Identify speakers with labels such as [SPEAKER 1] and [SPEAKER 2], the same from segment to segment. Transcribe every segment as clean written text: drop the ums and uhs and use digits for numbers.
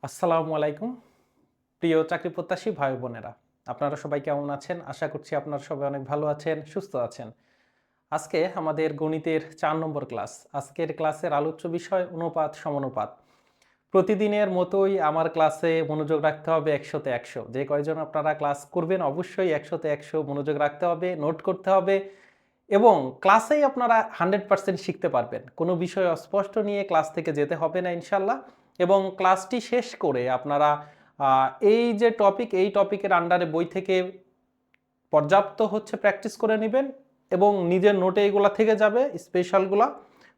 [SPEAKER 1] আসসালামু আলাইকুম প্রিয় চাকরি প্রত্যাশী ভাই বোনেরা, আপনারা সবাই কেমন আছেন? আশা করছি আপনারা সবাই অনেক ভালো আছেন, সুস্থ আছেন। আজকে আমাদের গণিতের ৪ নম্বর ক্লাস। আজকের ক্লাসের আলোচ্য বিষয় অনুপাত সমানুপাত। প্রতিদিনের মতোই আমার ক্লাসে মনোযোগ রাখতে হবে ১০০তে ১০০। যে কয়জন আপনারা ক্লাস করবেন অবশ্যই ১০০তে ১০০ মনোযোগ রাখতে হবে, নোট করতে হবে এবং ক্লাসেই আপনারা 100% শিখতে পারবেন। কোনো বিষয় অস্পষ্ট নিয়ে ক্লাস থেকে যেতে হবে না ইনশাআল্লাহ। এবং ক্লাসটি শেষ করে আপনারা এই যে টপিক, এই টপিকের আন্ডারে বই থেকে পর্যাপ্ত প্র্যাকটিস করে নিবেন এবং নিজের নোটে এগুলা থেকে যাবে স্পেশালগুলা।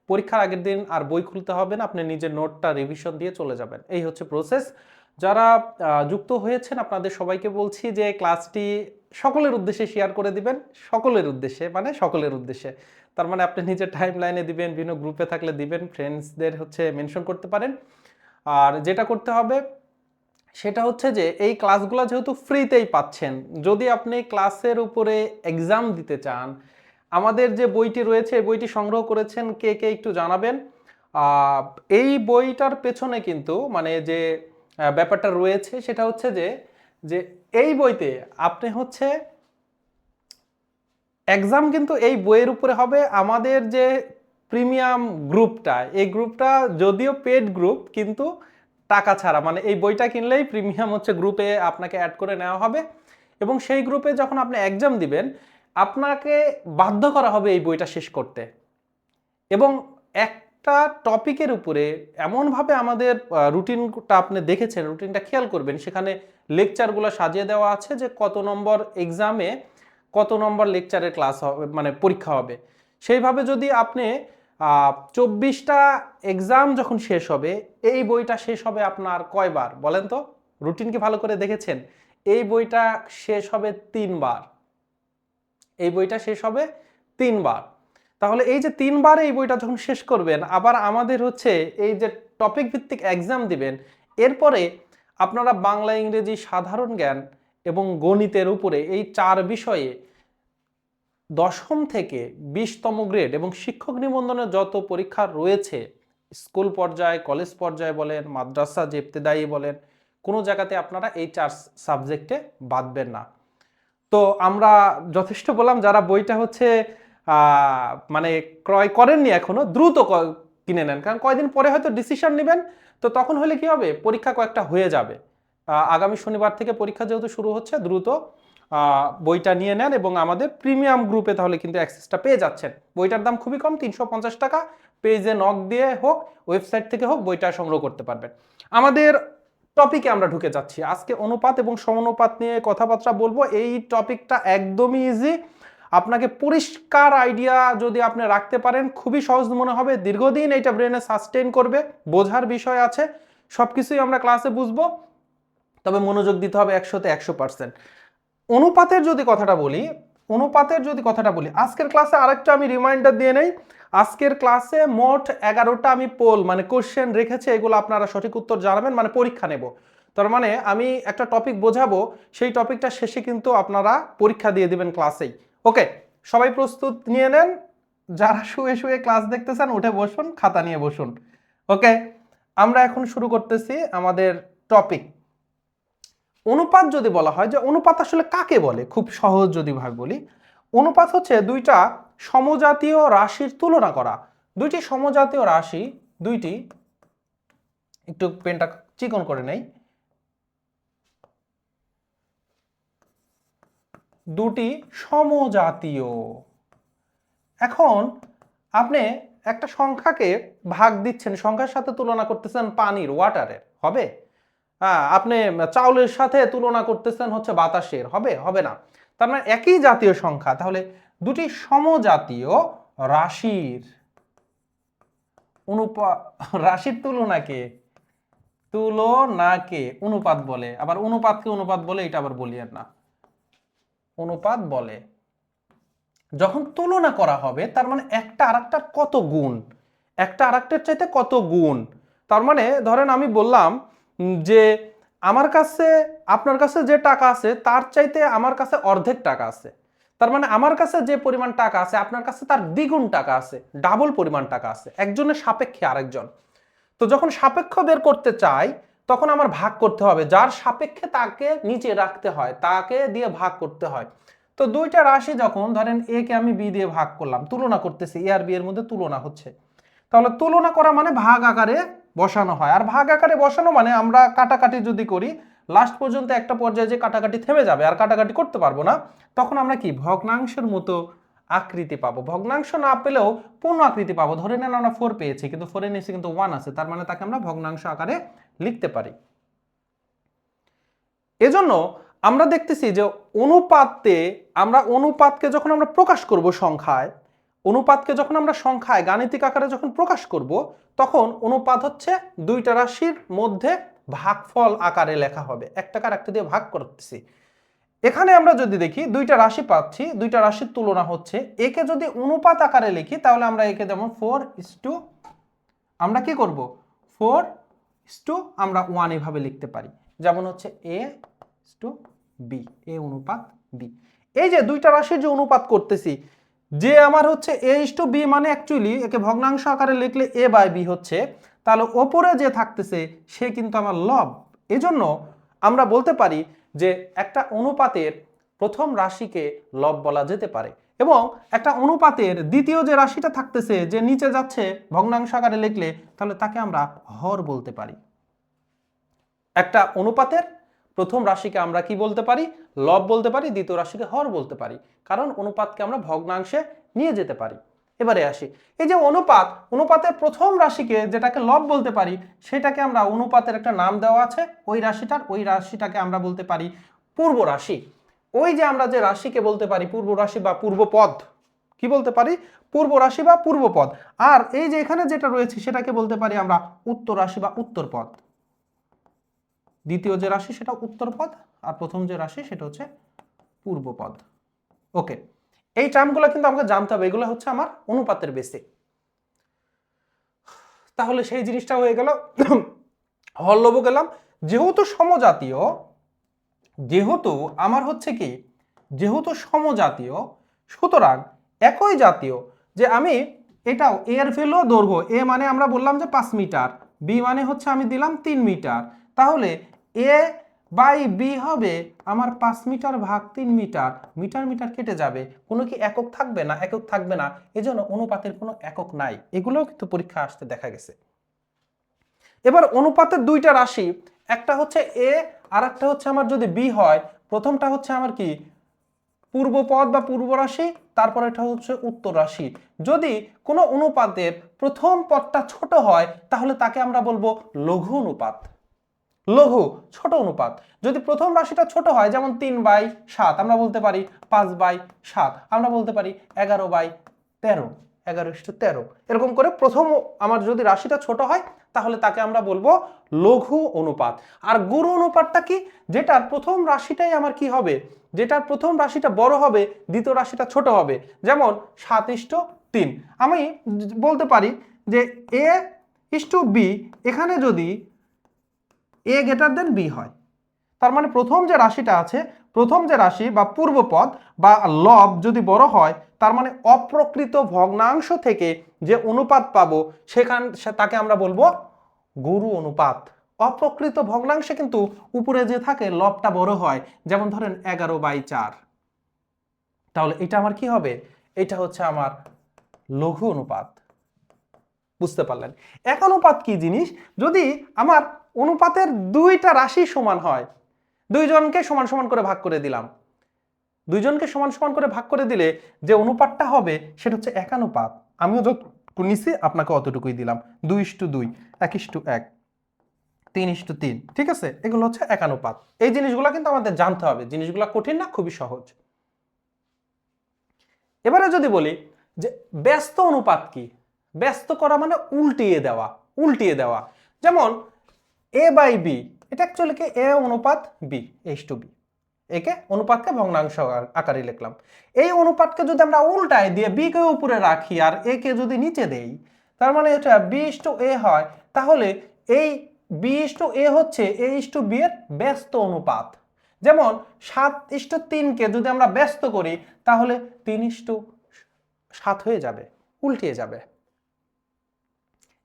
[SPEAKER 1] পরীক্ষার আগের দিন আর বই খুলতে হবে না, আপনি নিজের নোটটা রিভিশন দিয়ে চলে যাবেন। এই হচ্ছে প্রসেস। যারা যুক্ত হয়েছেন আপনাদের সবাইকে বলছি যে ক্লাসটি সকলের উদ্দেশ্যে শেয়ার করে দিবেন। সকলের উদ্দেশ্যে মানে সকলের উদ্দেশ্যে। তার মানে আপনি নিজের টাইমলাইনে দিবেন, বিভিন্ন গ্রুপে থাকলে দিবেন, ফ্রেন্ডসদের মেনশন করতে পারেন। আর যেটা করতে হবে সেটা হচ্ছে যে এই ক্লাসগুলো যেহেতু ফ্রিতেই পাচ্ছেন, যদি আপনি ক্লাসের উপরে এক্সাম দিতে চান, আমাদের যে বইটি রয়েছে এই বইটি সংগ্রহ করেছেন কে কে একটু জানাবেন। এই বইটার পেছনে কিন্তু মানে যে ব্যাপারটা রয়েছে সেটা হচ্ছে যে যে এই বইতে আপনি এক্সাম কিন্তু এই বইয়ের উপরে হবে। আমাদের যে প্রিমিয়াম গ্রুপটা, এই গ্রুপটা যদিও পেড গ্রুপ কিন্তু টাকা ছাড়া, মানে এই বইটা কিনলেই প্রিমিয়াম গ্রুপে আপনাকে অ্যাড করে নেওয়া হবে এবং সেই গ্রুপে যখন আপনি এক্সাম দিবেন আপনাকে বাধ্য করা হবে এই বইটা শেষ করতে। এবং একটা টপিকের উপরে এমনভাবে আমাদের রুটিনটা আপনি দেখেছেন, রুটিনটা খেয়াল করবেন, সেখানে লেকচারগুলো সাজিয়ে দেওয়া আছে যে কত নম্বর এক্সামে কত নম্বর লেকচারের ক্লাস হবে, মানে পরীক্ষা হবে। সেইভাবে যদি আপনি 24টা এক্সাম যখন শেষ হবে, এই বইটা শেষ হবে আপনার কয়বার বলেন তো? রুটিন কি ভালো করে দেখেছেন? এই বইটা শেষ হবে 3বার। এই বইটা শেষ হবে 3বার। তাহলে এই যে 3বার এই বইটা যখন শেষ করবেন, আবার আমাদের এই যে টপিক ভিত্তিক এক্সাম দিবেন, এরপরে আপনারা বাংলা, ইংরেজি, সাধারণ জ্ঞান এবং গণিতের উপরে এই 4 বিষয়ে ১০ম থেকে 20তম গ্রেড এবং শিক্ষক নিবন্ধনের যত পরীক্ষা রয়েছে, স্কুল পর্যায়ে, কলেজ পর্যায়ে বলেন, মাদ্রাসা যে ইবতেদায়ী বলেন, কোনো জায়গাতে আপনারা এই 4 সাবজেক্টে বাদবেন না। তো আমরা যথেষ্ট বললাম। যারা বইটা মানে ক্রয় করেননি এখনো, দ্রুত কিনে নেন, কারণ কয়দিন পরে হয়তো ডিসিশন নেবেন। তো তখন হলে কি হবে, পরীক্ষা কয়েকটা হয়ে যাবে। আগামী শনিবার থেকে পরীক্ষা যেহেতু শুরু হচ্ছে, দ্রুত বইটা নিয়ে নেন এবং আমাদের প্রিমিয়াম গ্রুপে তাহলে কিন্তু অ্যাক্সেসটা পেয়ে যাচ্ছেন। বইটার দাম খুবই কম, 350 টাকা। পেজে নক দিয়ে হোক, ওয়েবসাইট থেকে হোক, বইটা সংগ্রহ করতে পারবেন। আমাদের টপিকে আমরা ঢুকে যাচ্ছি। আজকে অনুপাত এবং সমানুপাত নিয়ে কথাবার্তা বলবো। এই টপিকটা একদমই ইজি। আপনাকে পরিষ্কার আইডিয়া যদি আপনি রাখতে পারেন, খুবই সহজ মনে হবে, দীর্ঘদিন এটা ব্রেনে সাস্টেইন করবে, বোঝার বিষয় আছে, সবকিছুই আমরা ক্লাসে বুঝবো, তবে মনোযোগ দিতে হবে 100তে 100%। অনুপাতের যদি কথাটা বলি, আজকের ক্লাসে আরেকটা আমি রিমাইন্ডার দিয়ে নেই। আজকের ক্লাসে মোট 11টা আমি পোল মানে কোশ্চেন রেখেছি, এগুলো আপনারা সঠিক উত্তর জানাবেন, মানে পরীক্ষা নেব। তার মানে আমি একটা টপিক বোঝাবো, সেই টপিকটা শেষে কিন্তু আপনারা পরীক্ষা দিয়ে দিবেন ক্লাসেই। ওকে, সবাই প্রস্তুত নিয়ে নেন। যারা শুয়ে শুয়ে ক্লাস দেখতেছেন উঠে বসুন, খাতা নিয়ে বসুন। ওকে, আমরা এখন শুরু করতেছি আমাদের টপিক। অনুপাত যদি বলা হয়, যে অনুপাত আসলে কাকে বলে, খুব সহজ যদি ভাবে বলি, অনুপাত হচ্ছে দুইটা সমজাতীয় রাশির তুলনা করা। দুইটি সমজাতীয় রাশি, দুইটি, একটু পেনটা চিকন করে নেই, দুটি সমজাতীয়। এখন আপনি একটা সংখ্যাকে ভাগ দিচ্ছেন, সংখ্যার সাথে তুলনা করতেছেন পানির, ওয়াটারের, হবে? আপনি চাউলের সাথে তুলনা করতেছেন বাতাসের, হবে? হবে না। তার মানে একই জাতীয় সংখ্যা, তাহলে দুটি সমজাতীয় রাশির রাশির তুলনাকে অনুপাত বলে। আবার অনুপাতকে অনুপাত বলে, এটা আবার বলিয়েন না, অনুপাত বলে। যখন তুলনা করা হবে তার মানে একটা আরেকটার কত গুণ, একটা আরেকটার চাইতে কত গুণ। তার মানে ধরেন আমি বললাম যে আমার কাছে, আপনার কাছে যে টাকা আছে তার চাইতে আমার কাছে অর্ধেক টাকা আছে। তার মানে আমার কাছে যে পরিমাণ টাকা আছে আপনার কাছে তার দ্বিগুণ টাকা আছে, ডাবল পরিমাণ টাকা আছে, একজনের সাপেক্ষে আরেকজন। তো যখন সাপেক্ষ বের করতে চাই তখন আমার ভাগ করতে হবে, যার সাপেক্ষে তাকে নিচে রাখতে হয় তাকে দিয়ে ভাগ করতে হয়। তো দুইটা রাশি যখন ধরেন এ কে আমি বি দিয়ে ভাগ করলাম, তুলনা করতেছি, এ আর বি এর মধ্যে তুলনা হচ্ছে, তাহলে তুলনা করা মানে ভাগ আকারে বসানো হয়। আর ভাগ আকারে বসানো মানে আমরা কাটাকাটি যদি করি, লাস্ট পর্যন্ত একটা পর্যায়ে যে কাটাকাটি থেমে যাবে আর কাটাকাটি করতে পারবো না, তখন আমরা কি ভগ্নাংশের মতো আকৃতি পাবো। ভগ্নাংশ না পেলেও পূর্ণ আকৃতি পাবো। ধরে নেন আমরা 4 পেয়েছি, কিন্তু 4 এর নিচে কিন্তু 1 আছে, তার মানে তাকে আমরা ভগ্নাংশ আকারে লিখতে পারি। এজন্য আমরা দেখতেছি যে অনুপাতে আমরা অনুপাতকে যখন আমরা প্রকাশ করব সংখ্যায়, অনুপাতকে যখন আমরা সংখ্যায় গাণিতিক আকারে যখন প্রকাশ করব, তখন অনুপাত হচ্ছে দুইটা রাশির মধ্যে ভাগফল আকারে লেখা হবে, একটাকে আরেকটা দিয়ে ভাগ করতেছি। এখানে আমরা যদি দেখি দুইটা রাশি পাচ্ছি, দুইটা রাশির তুলনা হচ্ছে, একে যদি অনুপাত আকারে লিখি তাহলে আমরা একে যেমন 4:, আমরা কি করব 4:, আমরা 1 এভাবে লিখতে পারি, যেমন হচ্ছে A:B, এ অনুপাত B। এই যে দুইটা রাশির যে অনুপাত করতেছি, যে আমার হচ্ছে A:B মানে অ্যাকচুয়ালি একে ভগ্নাংশ আকারে লিখলে A/B হচ্ছে, তাহলে ওপরে যে থাকতেছে সে কিন্তু আমার লব। এজন্য আমরা বলতে পারি যে একটা অনুপাতের প্রথম রাশিকে লব বলা যেতে পারে, এবং একটা অনুপাতের দ্বিতীয় যে রাশিটা থাকতেছে যে নিচে যাচ্ছে ভগ্নাংশ আকারে লিখলে, তাহলে তাকে আমরা হর বলতে পারি। একটা অনুপাতের প্রথম রাশিকে আমরা কি বলতে পারি, লব বলতে পারি, দ্বিতীয় রাশিকে হর বলতে পারি, কারণ অনুপাতকে আমরা ভগ্নাংশে নিয়ে যেতে পারি। এবারে আসি, এই যে অনুপাত, অনুপাতের প্রথম রাশিকে যেটাকে লব বলতে পারি, সেটাকে আমরা অনুপাতের একটা নাম দেওয়া আছে ওই রাশিটাকে আমরা বলতে পারি পূর্ব রাশি। ওই যে আমরা যে রাশিকে বলতে পারি পূর্ব রাশি বা পূর্বপদ, কি বলতে পারি, পূর্ব রাশি বা পূর্বপদ। আর এই যে এখানে যেটা রয়েছে সেটাকে বলতে পারি আমরা উত্তর রাশি বা উত্তরপদ। দ্বিতীয় যে রাশি সেটা উত্তরপদ, আর প্রথম যে রাশি সেটা হচ্ছে পূর্বপদ। ওকে, এই টার্মগুলো কিন্তু আমাকে জানতে হবে, এগুলো হচ্ছে আমার অনুপাতের বেসিক। তাহলে সেই জিনিসটা হয়ে গেল। হরলব গেলাম, যেহেতু সমজাতীয়, যেহেতু আমার হচ্ছে কি, যেহেতু সমজাতীয়, সুতরাং একই জাতীয়, যে আমি এটাও এর ভ্যালু দৈর্ঘ্য, এ মানে আমরা বললাম যে 5 মিটার, বি মানে হচ্ছে আমি দিলাম 3 মিটার, তাহলে A/B হবে আমার 5 মিটার ভাগ 3 মিটার, মিটার মিটার কেটে যাবে, কোনো কি একক থাকবে না, একক থাকবে না, এজন্য অনুপাতের কোনো একক নাই। এগুলোও কিন্তু পরীক্ষা আসতে দেখা গেছে। এবার অনুপাতের দুইটা রাশি, একটা হচ্ছে A আর একটা হচ্ছে আমার যদি B হয়, প্রথমটা হচ্ছে আমার কি পূর্বপদ বা পূর্ব রাশি, তারপর এটা হচ্ছে উত্তর রাশি। যদি কোনো অনুপাতের প্রথম পদটা ছোট হয় তাহলে তাকে আমরা বলবো লঘু অনুপাত, লঘু ছোট অনুপাত। যদি প্রথম রাশিটা ছোট হয়, যেমন 3/7, আমরা বলতে পারি 5/7, আমরা বলতে পারি 11/13, 11:13, এরকম করে প্রথম আমার যদি রাশিটা ছোট হয় তাহলে তাকে আমরা বলবো লঘু অনুপাত। আর গুরু অনুপাতটা কি, যেটার প্রথম রাশিটাই আমার কি হবে, যেটার প্রথম রাশিটা বড় হবে, দ্বিতীয় রাশিটা ছোট হবে, যেমন 7:3। আমি বলতে পারি যে A:B, এখানে যদি A>B হয়, তার মানে প্রথম যে রাশিটা আছে, প্রথম যে রাশি বা পূর্বপদ বা লব যদি বড় হয়, তার মানে অপ্রকৃত ভগ্নাংশ থেকে যে অনুপাত পাবো তাকে আমরা বলবো গুরু অনুপাত। অপ্রকৃত ভগ্নাংশে কিন্তু উপরে যে থাকে লবটা বড় হয়, যেমন ধরেন 11/4, তাহলে এটা আমার কি হবে, এটা হচ্ছে আমার লঘু অনুপাত। বুঝতে পারলেন? এক অনুপাত কি জিনিস, যদি আমার অনুপাতের দুইটা রাশি সমান হয়, দুইজনকে সমান সমান করে ভাগ করে দিলাম, দুইজনকে সমান সমান করে ভাগ করে দিলে যে অনুপাতটা হবে সেটা হচ্ছে একানুপাত। আমিও যতটুকু নিছি আপনাকে অতটুকুই দিলাম, 2:2, 1:1, 3:3, ঠিক আছে, এগুলো হচ্ছে একানুপাত। এই জিনিসগুলো কিন্তু আমাদের জানতে হবে, জিনিসগুলো কঠিন না, খুবই সহজ। এবারে যদি বলি যে ব্যস্ত অনুপাত কি, ব্যস্ত করা মানে উল্টিয়ে দেওয়া, উল্টিয়ে দেওয়া, যেমন A/B, এটা অ্যাকচুয়ালি কি A অনুপাত B, H/B, একে অনুপাতকে ভগ্নাংশ আকারে লিখলাম। এই অনুপাতকে যদি আমরা উল্টায় দিয়ে B কে উপরে রাখি আর A কে যদি নিচে দেই, তার মানে এটা B/A হয়, তাহলে এই B/A হচ্ছে A/B এর ব্যস্ত অনুপাত। যেমন 7:3 কে যদি আমরা ব্যস্ত করি তাহলে 3:7 হয়ে যাবে, উল্টিয়ে যাবে।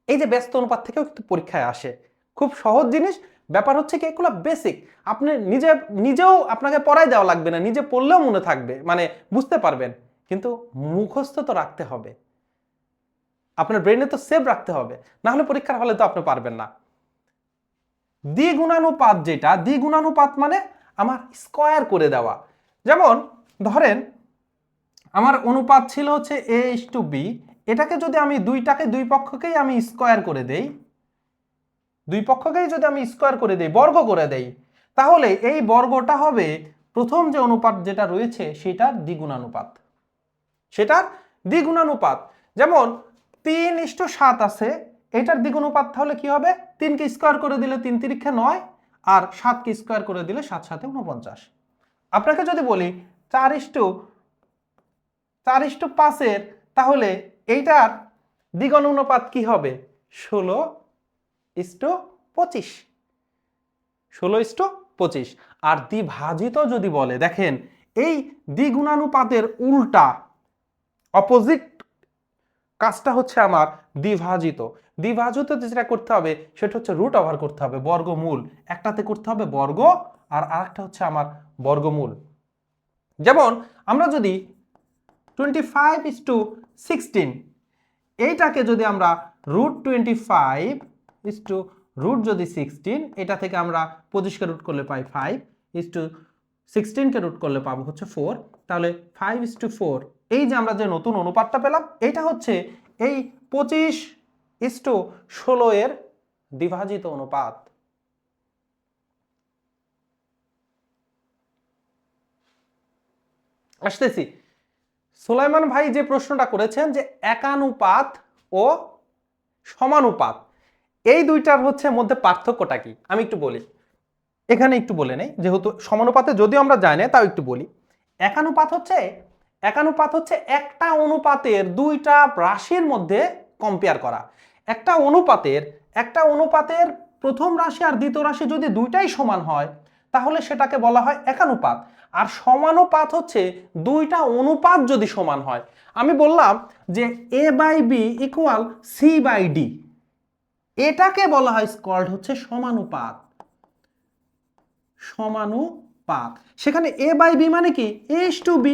[SPEAKER 1] এই যে ব্যস্ত অনুপাত থেকেও কিন্তু পরীক্ষায় আসে, খুব সহজ জিনিস, ব্যাপার হচ্ছে কি এগুলো বেসিক, আপনি নিজেও আপনাকে পড়াই দেওয়া লাগবে না, নিজে পড়লেও মনে থাকবে, মানে বুঝতে পারবেন, কিন্তু মুখস্থ তো রাখতে হবে, আপনার ব্রেনে তো সেভ রাখতে হবে, না হলে পরীক্ষার হলে তো আপনি পারবেন না। দ্বিগুণানুপাত, যেটা দ্বিগুণানুপাত মানে আমার স্কয়ার করে দেওয়া। যেমন ধরেন আমার অনুপাত ছিল হচ্ছে a:b, এটাকে যদি আমি দুই পক্ষকেই আমি স্কয়ার করে দেই, দুই পক্ষকেই যদি আমি স্কয়ার করে দেই, বর্গ করে দেই, তাহলে এই বর্গটা হবে প্রথম যে অনুপাত যেটা রয়েছে সেটার দ্বিগুণানুপাত, সেটার দ্বিগুণানুপাত। যেমন 3:7 আছে, এটার দ্বিগুণানুপাত তাহলে কি হবে, 3কে স্কয়ার করে দিলে 3 তিরিক্ষে 9, আর 7কে স্কয়ার করে দিলে 7 7 49। আপনাকে যদি বলি 4:5 তাহলে এইটার দ্বিগুণানুপাত কি হবে, 16:25, 16:25। আর দ্বিভাজিত যদি বলে, দেখেন এই দ্বিগুণানুপাতের উল্টা অপোজিট কাজটা হচ্ছে আমার দ্বিভাজিত। দ্বিভাজিত যেটা করতে হবে সেটা হচ্ছে রুট ওভার করতে হবে, বর্গমূল, একটাতে করতে হবে বর্গ আর আরেকটা হচ্ছে আমার বর্গমূল। যেমন আমরা যদি 25:16 এইটাকে যদি আমরা √25 এটা থেকে আমরা 25কে রুট করলে পাই 5:16কে রুট করলে পাবো হচ্ছে 4, তাহলে 5:4। এই যে আমরা যে নতুন অনুপাতটা পেলাম, এটা হচ্ছে এই 25:16 এর দ্বিভাজিত অনুপাত। আসতেছি, সুলাইমান ভাই যে প্রশ্নটা করেছেন যে একানুপাত ও সমানুপাত এই দুইটার হচ্ছে মধ্যে পার্থক্যটা কি, আমি একটু বলি, এখানে একটু বলে নেই, যেহেতু সমানুপাতে যদিও আমরা জানি না তাও একটু বলি। একানুপাত হচ্ছে একটা অনুপাতের দুইটা রাশির মধ্যে কম্পেয়ার করা। একটা অনুপাতের প্রথম রাশি আর দ্বিতীয় রাশি যদি দুইটাই সমান হয় তাহলে সেটাকে বলা হয় একানুপাত। আর সমানুপাত হচ্ছে দুইটা অনুপাত যদি সমান হয়। আমি বললাম যে a/b = c/d, এটাকে বলা হয় কল্ড হচ্ছে সমানুপাত। সমানুপাত, সেখানে a/b মানে কি, a:b,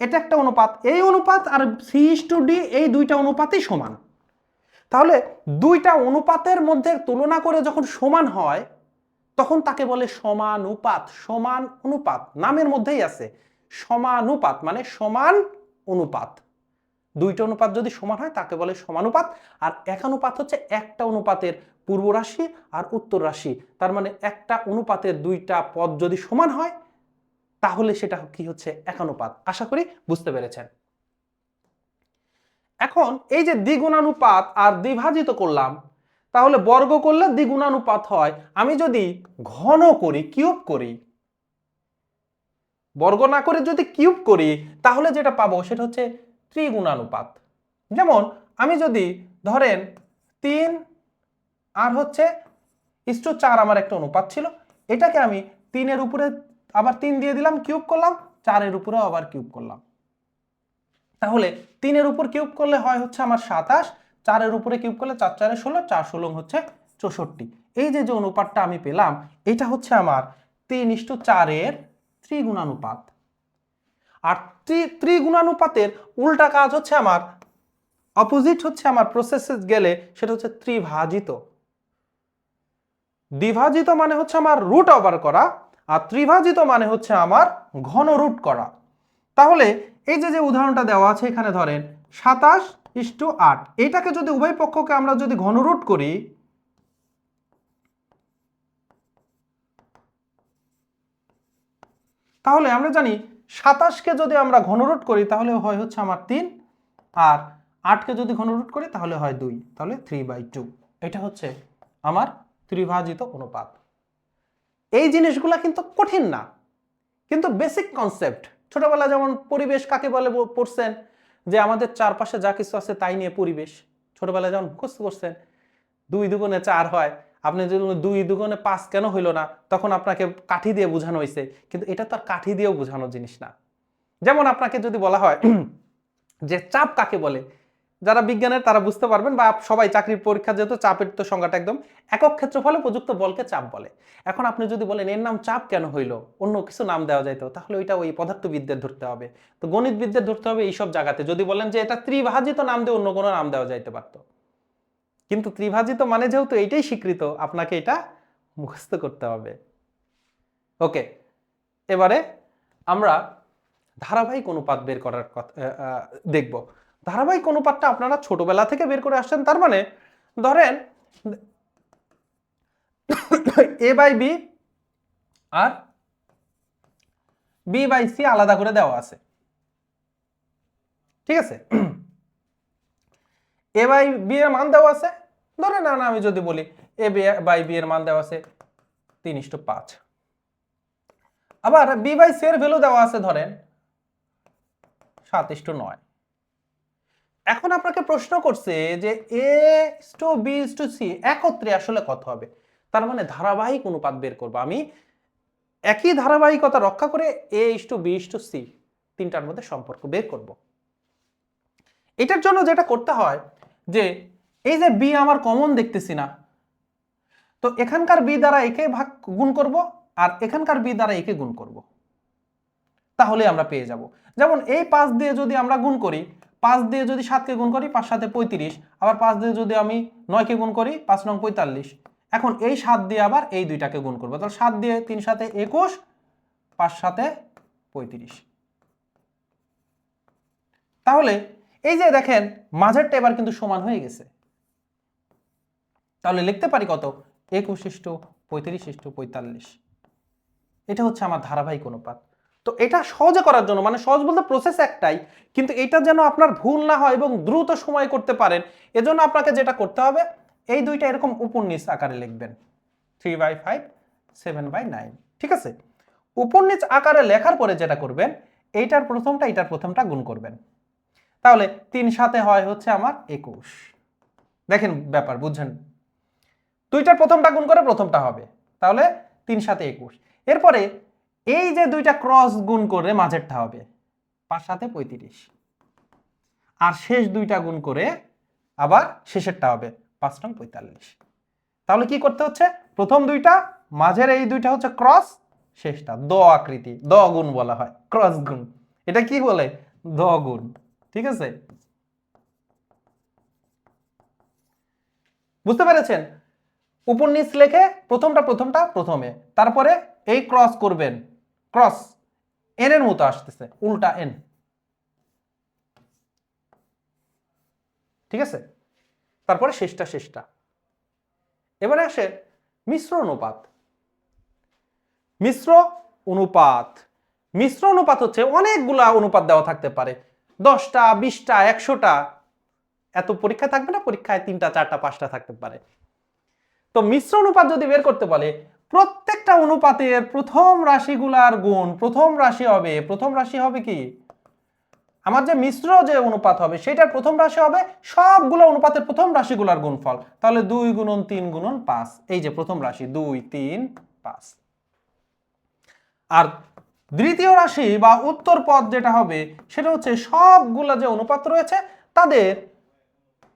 [SPEAKER 1] এটা একটা অনুপাত, এই অনুপাত আর c:d এই দুইটা অনুপাতই সমান। তাহলে দুইটা অনুপাতের মধ্যে তুলনা করে যখন সমান হয় তখন তাকে বলে সমানুপাত। সমান অনুপাত নামের মধ্যেই আছে, সমানুপাত মানে সমান অনুপাত। দুইটা অনুপাত যদি সমান হয় তাকে বলে সমানুপাত। আর একানুপাত হচ্ছে একটা অনুপাতের পূর্ব রাশি আর উত্তর রাশি, তার মানে একটা অনুপাতের দুইটা পদ যদি সমান হয় তাহলে সেটা কি হচ্ছে একানুপাত। আশা করি বুঝতে পেরেছেন। এখন এই যে দ্বিগুণানুপাত আর দ্বিভাজিত করলাম, তাহলে বর্গ করলে দ্বিগুণানুপাত হয়। আমি যদি ঘন করি, কিউব করি, বর্গ না করে যদি কিউব করি তাহলে যেটা পাবো সেটা হচ্ছে ত্রিগুণানুপাত। যেমন আমি যদি ধরেন 3 আর হচ্ছে 4 আমার একটা অনুপাত ছিল, এটাকে আমি 3-এর উপরে আবার 3 দিয়ে দিলাম, কিউব করলাম, 4-এর উপরেও আবার কিউব করলাম, তাহলে 3-এর উপর কিউব করলে হয় হচ্ছে আমার 27, 4-এর উপরে কিউব করলে 4 4 16, 4 16 হচ্ছে 64। এই যে যে অনুপাতটা আমি পেলাম এটা হচ্ছে আমার 3:4-এর ত্রিগুণানুপাত। আর ত্রিগুণানুপাতের উল্টা কাজ হচ্ছে আমার, অপোজিট হচ্ছে আমার প্রসেসে গেলে সেটা হচ্ছে ত্রিভাজিত। দ্বিভাজিত মানে হচ্ছে আমার রুট ওভার করা, আর ত্রিভাজিত মানে হচ্ছে আমার ঘন রুট করা। তাহলে এই যে যে উদাহরণটা দেওয়া আছে এখানে ধরেন 27:8, এটাকে যদি উভয় পক্ষকে আমরা যদি ঘন রুট করি তাহলে আমরা জানি 27কে যদি আমরা ঘনরুট করি তাহলে হয় হচ্ছে আমার 3, আর 8কে যদি ঘনরুট করি তাহলে হয় 2, তাহলে 3/2। এটা হচ্ছে আমার ত্রিভাজিত অনুপাত। এই জিনিসগুলা কিন্তু কঠিন না, কিন্তু বেসিক কনসেপ্ট। ছোটবেলা যেমন পরিবেশ কাকে বলে পড়ছেন, যে আমাদের চারপাশে যা কিছু আছে তাই নিয়ে পরিবেশ, ছোটবেলায় যেমন মুখস্থ করছেন 2 দুগুণে 4 হয়, আপনি যদি 2 দুগুণে 5 কেন হইল না, তখন আপনাকে কাঠি দিয়ে বোঝানো হয়েছে, কিন্তু এটা তো আর কাঠি দিয়েও বোঝানোর জিনিস না। যেমন আপনাকে যদি বলা হয় যে চাপ কাকে বলে, যারা বিজ্ঞানের তারা বুঝতে পারবেন, বা সবাই চাকরির পরীক্ষা যেহেতু চাপের তো সংজ্ঞাটা একদম একক ক্ষেত্রফলে প্রযুক্ত বলকে চাপ বলে। এখন আপনি যদি বলেন এর নাম চাপ কেন হইলো, অন্য কিছু নাম দেওয়া যাইতো, তাহলে ওইটা ওই পদার্থবিদদের ধরতে হবে, তো গণিতবিদদের ধরতে হবে এইসব জায়গাতে। যদি বলেন যে এটা ত্রিভাজিত নাম দিয়ে অন্য কোনো নাম দেওয়া যাইতে পারতো, কিন্তু ত্রিভাজিত মানে যেহেতু এইটাই স্বীকৃত, আপনাকে এটা মুখস্থ করতে হবে। ওকে, এবারে আমরা ধারাবাহিক অনুপাত বের করার কথা দেখব। ধারাবাহিক অনুপাতটা আপনারা ছোটবেলা থেকে বের করে আসছেন, তার মানে ধরেন এ বাই বি আর বি বাই সি আলাদা করে দেওয়া আছে, ঠিক আছে? এ বাই বি এর মান দেওয়া আছে, ধরে না আমি যদি বলি এ বাই বি এর মান দেওয়া আছে 3:5, আবার বি বাই সি এর ভ্যালু দেওয়া আছে ধরেন 7:9। এখন আপনাকে প্রশ্ন করছে যে এ টু বি টু সি একত্রে আসলে কত হবে, তার মানে ধারাবাহিক অনুপাত বের করব আমি। একই ধারাবাহিকতা রক্ষা করে এ টু বি টু সি তিনটার মধ্যে সম্পর্ক বের করব। এটার জন্য যেটা করতে হয় যে এই যে বি আমার কমন দেখতেছি না, তো এখানকার বি দ্বারা একে ভাগ গুণ করব আর এখানকার বি দ্বারা একে গুণ করব, তাহলে আমরা পেয়ে যাব। যেমন এই 5 দিয়ে যদি আমরা গুণ করি, 5 দিয়ে যদি 7কে গুণ করি 5 7 35, আবার 5 দিয়ে যদি আমি 9কে গুণ করি 5 9 45। এখন এই 7 দিয়ে আবার এই দুইটাকে গুণ করব, তাহলে 7 দিয়ে 3 7 21, 5 7 35। তাহলে এই যে দেখেন মাঝেরটা এবার কিন্তু সমান হয়ে গেছে, তাহলে লিখতে পারি কত 21:35:45। এটা হচ্ছে আমার ধারাবাহিক অনুপাত। তো এটা সহজে করার জন্য, মানে সহজ বলতে প্রসেস একটাই, কিন্তু এটা যেন আপনার ভুল না হয় এবং দ্রুত সময়ে করতে পারেন, এজন্য আপনাকে যেটা করতে হবে এই দুইটা এরকম উপর নিচ আকারে লিখবেন, 3/5 7/9, ঠিক আছে? উপর নিচ আকারে লেখার পরে যেটা করবেন এইটার প্রথমটা গুণ করবেন, তাহলে 3 7 হয় হচ্ছে আমার 21। দেখেন ব্যাপার বুঝছেন, দুইটার প্রথমটা গুণ করে প্রথমটা হবে, তাহলে 3 7 21। এরপরে এই যে দুইটা ক্রস গুণ করে মাঝেরটা হবে 5 7 35, আর শেষ দুইটা গুণ করে আবার শেষেরটা হবে 5 9 45। তাহলে কি করতে হচ্ছে, প্রথম দুইটা মাঝের এই দুইটা হচ্ছে ক্রস, শেষটা দ আকৃতি, দ গুণ বলা হয়, ক্রস গুণ, এটা কি বলে দ গুণ, ঠিক আছে? বুঝতে পেরেছেন? উপর নিচ লেখে প্রথমটা প্রথমে, তারপরে এই ক্রস করবেন, ক্রস এন এর মতো আসতেছে, উল্টা এন, ঠিক আছে? তারপরে শেষটা। এবারে আসে মিশ্র অনুপাত। মিশ্র অনুপাত হচ্ছে অনেকগুলা অনুপাত দেওয়া থাকতে পারে, 10টা 20টা 100টা, এত পরীক্ষা থাকবে না, পরীক্ষায় 3টা 4টা 5টা থাকতে পারে। তো মিশ্র অনুপাত যদি বের করতে বলে, প্রত্যেকটা অনুপাতের প্রথম রাশিগুলার গুণ প্রথম রাশি হবে কি, আমার যে মিশ্র যে অনুপাত হবে সেটার প্রথম রাশি হবে সবগুলো অনুপাতের প্রথম রাশিগুলার গুণফল, তাহলে 2 গুণন 3 গুণন 5, এই যে প্রথম রাশি 2 3 5। আর দ্বিতীয় রাশি বা উত্তর পদ যেটা হবে সেটা হচ্ছে সবগুলা যে অনুপাত রয়েছে তাদের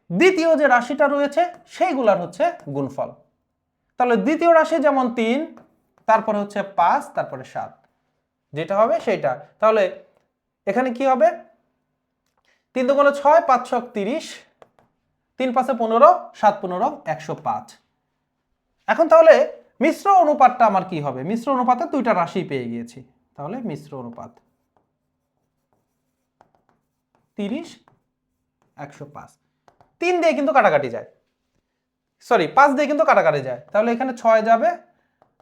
[SPEAKER 1] দ্বিতীয় যে রাশিটা রয়েছে সেইগুলার হচ্ছে গুণফল। তাহলে দ্বিতীয় রাশি যেমন 3, তারপরে হচ্ছে 5, তারপরে 7, যেটা হবে সেইটা। তাহলে এখানে কি হবে, 3 দুগুণে 6, 5 6 30, 3 5 15, 7 15 105। এখন তাহলে মিশ্র অনুপাতটা আমার কি হবে, মিশ্র অনুপাতে দুইটা রাশি পেয়ে গিয়েছি, তাহলে মিশ্র অনুপাত 30 105। 3 দিয়ে কিন্তু কাটাকাটি যায়, সরি 5 দিয়ে কিন্তু কাটাকাটি যায়, তাহলে এখানে 6 যাবে,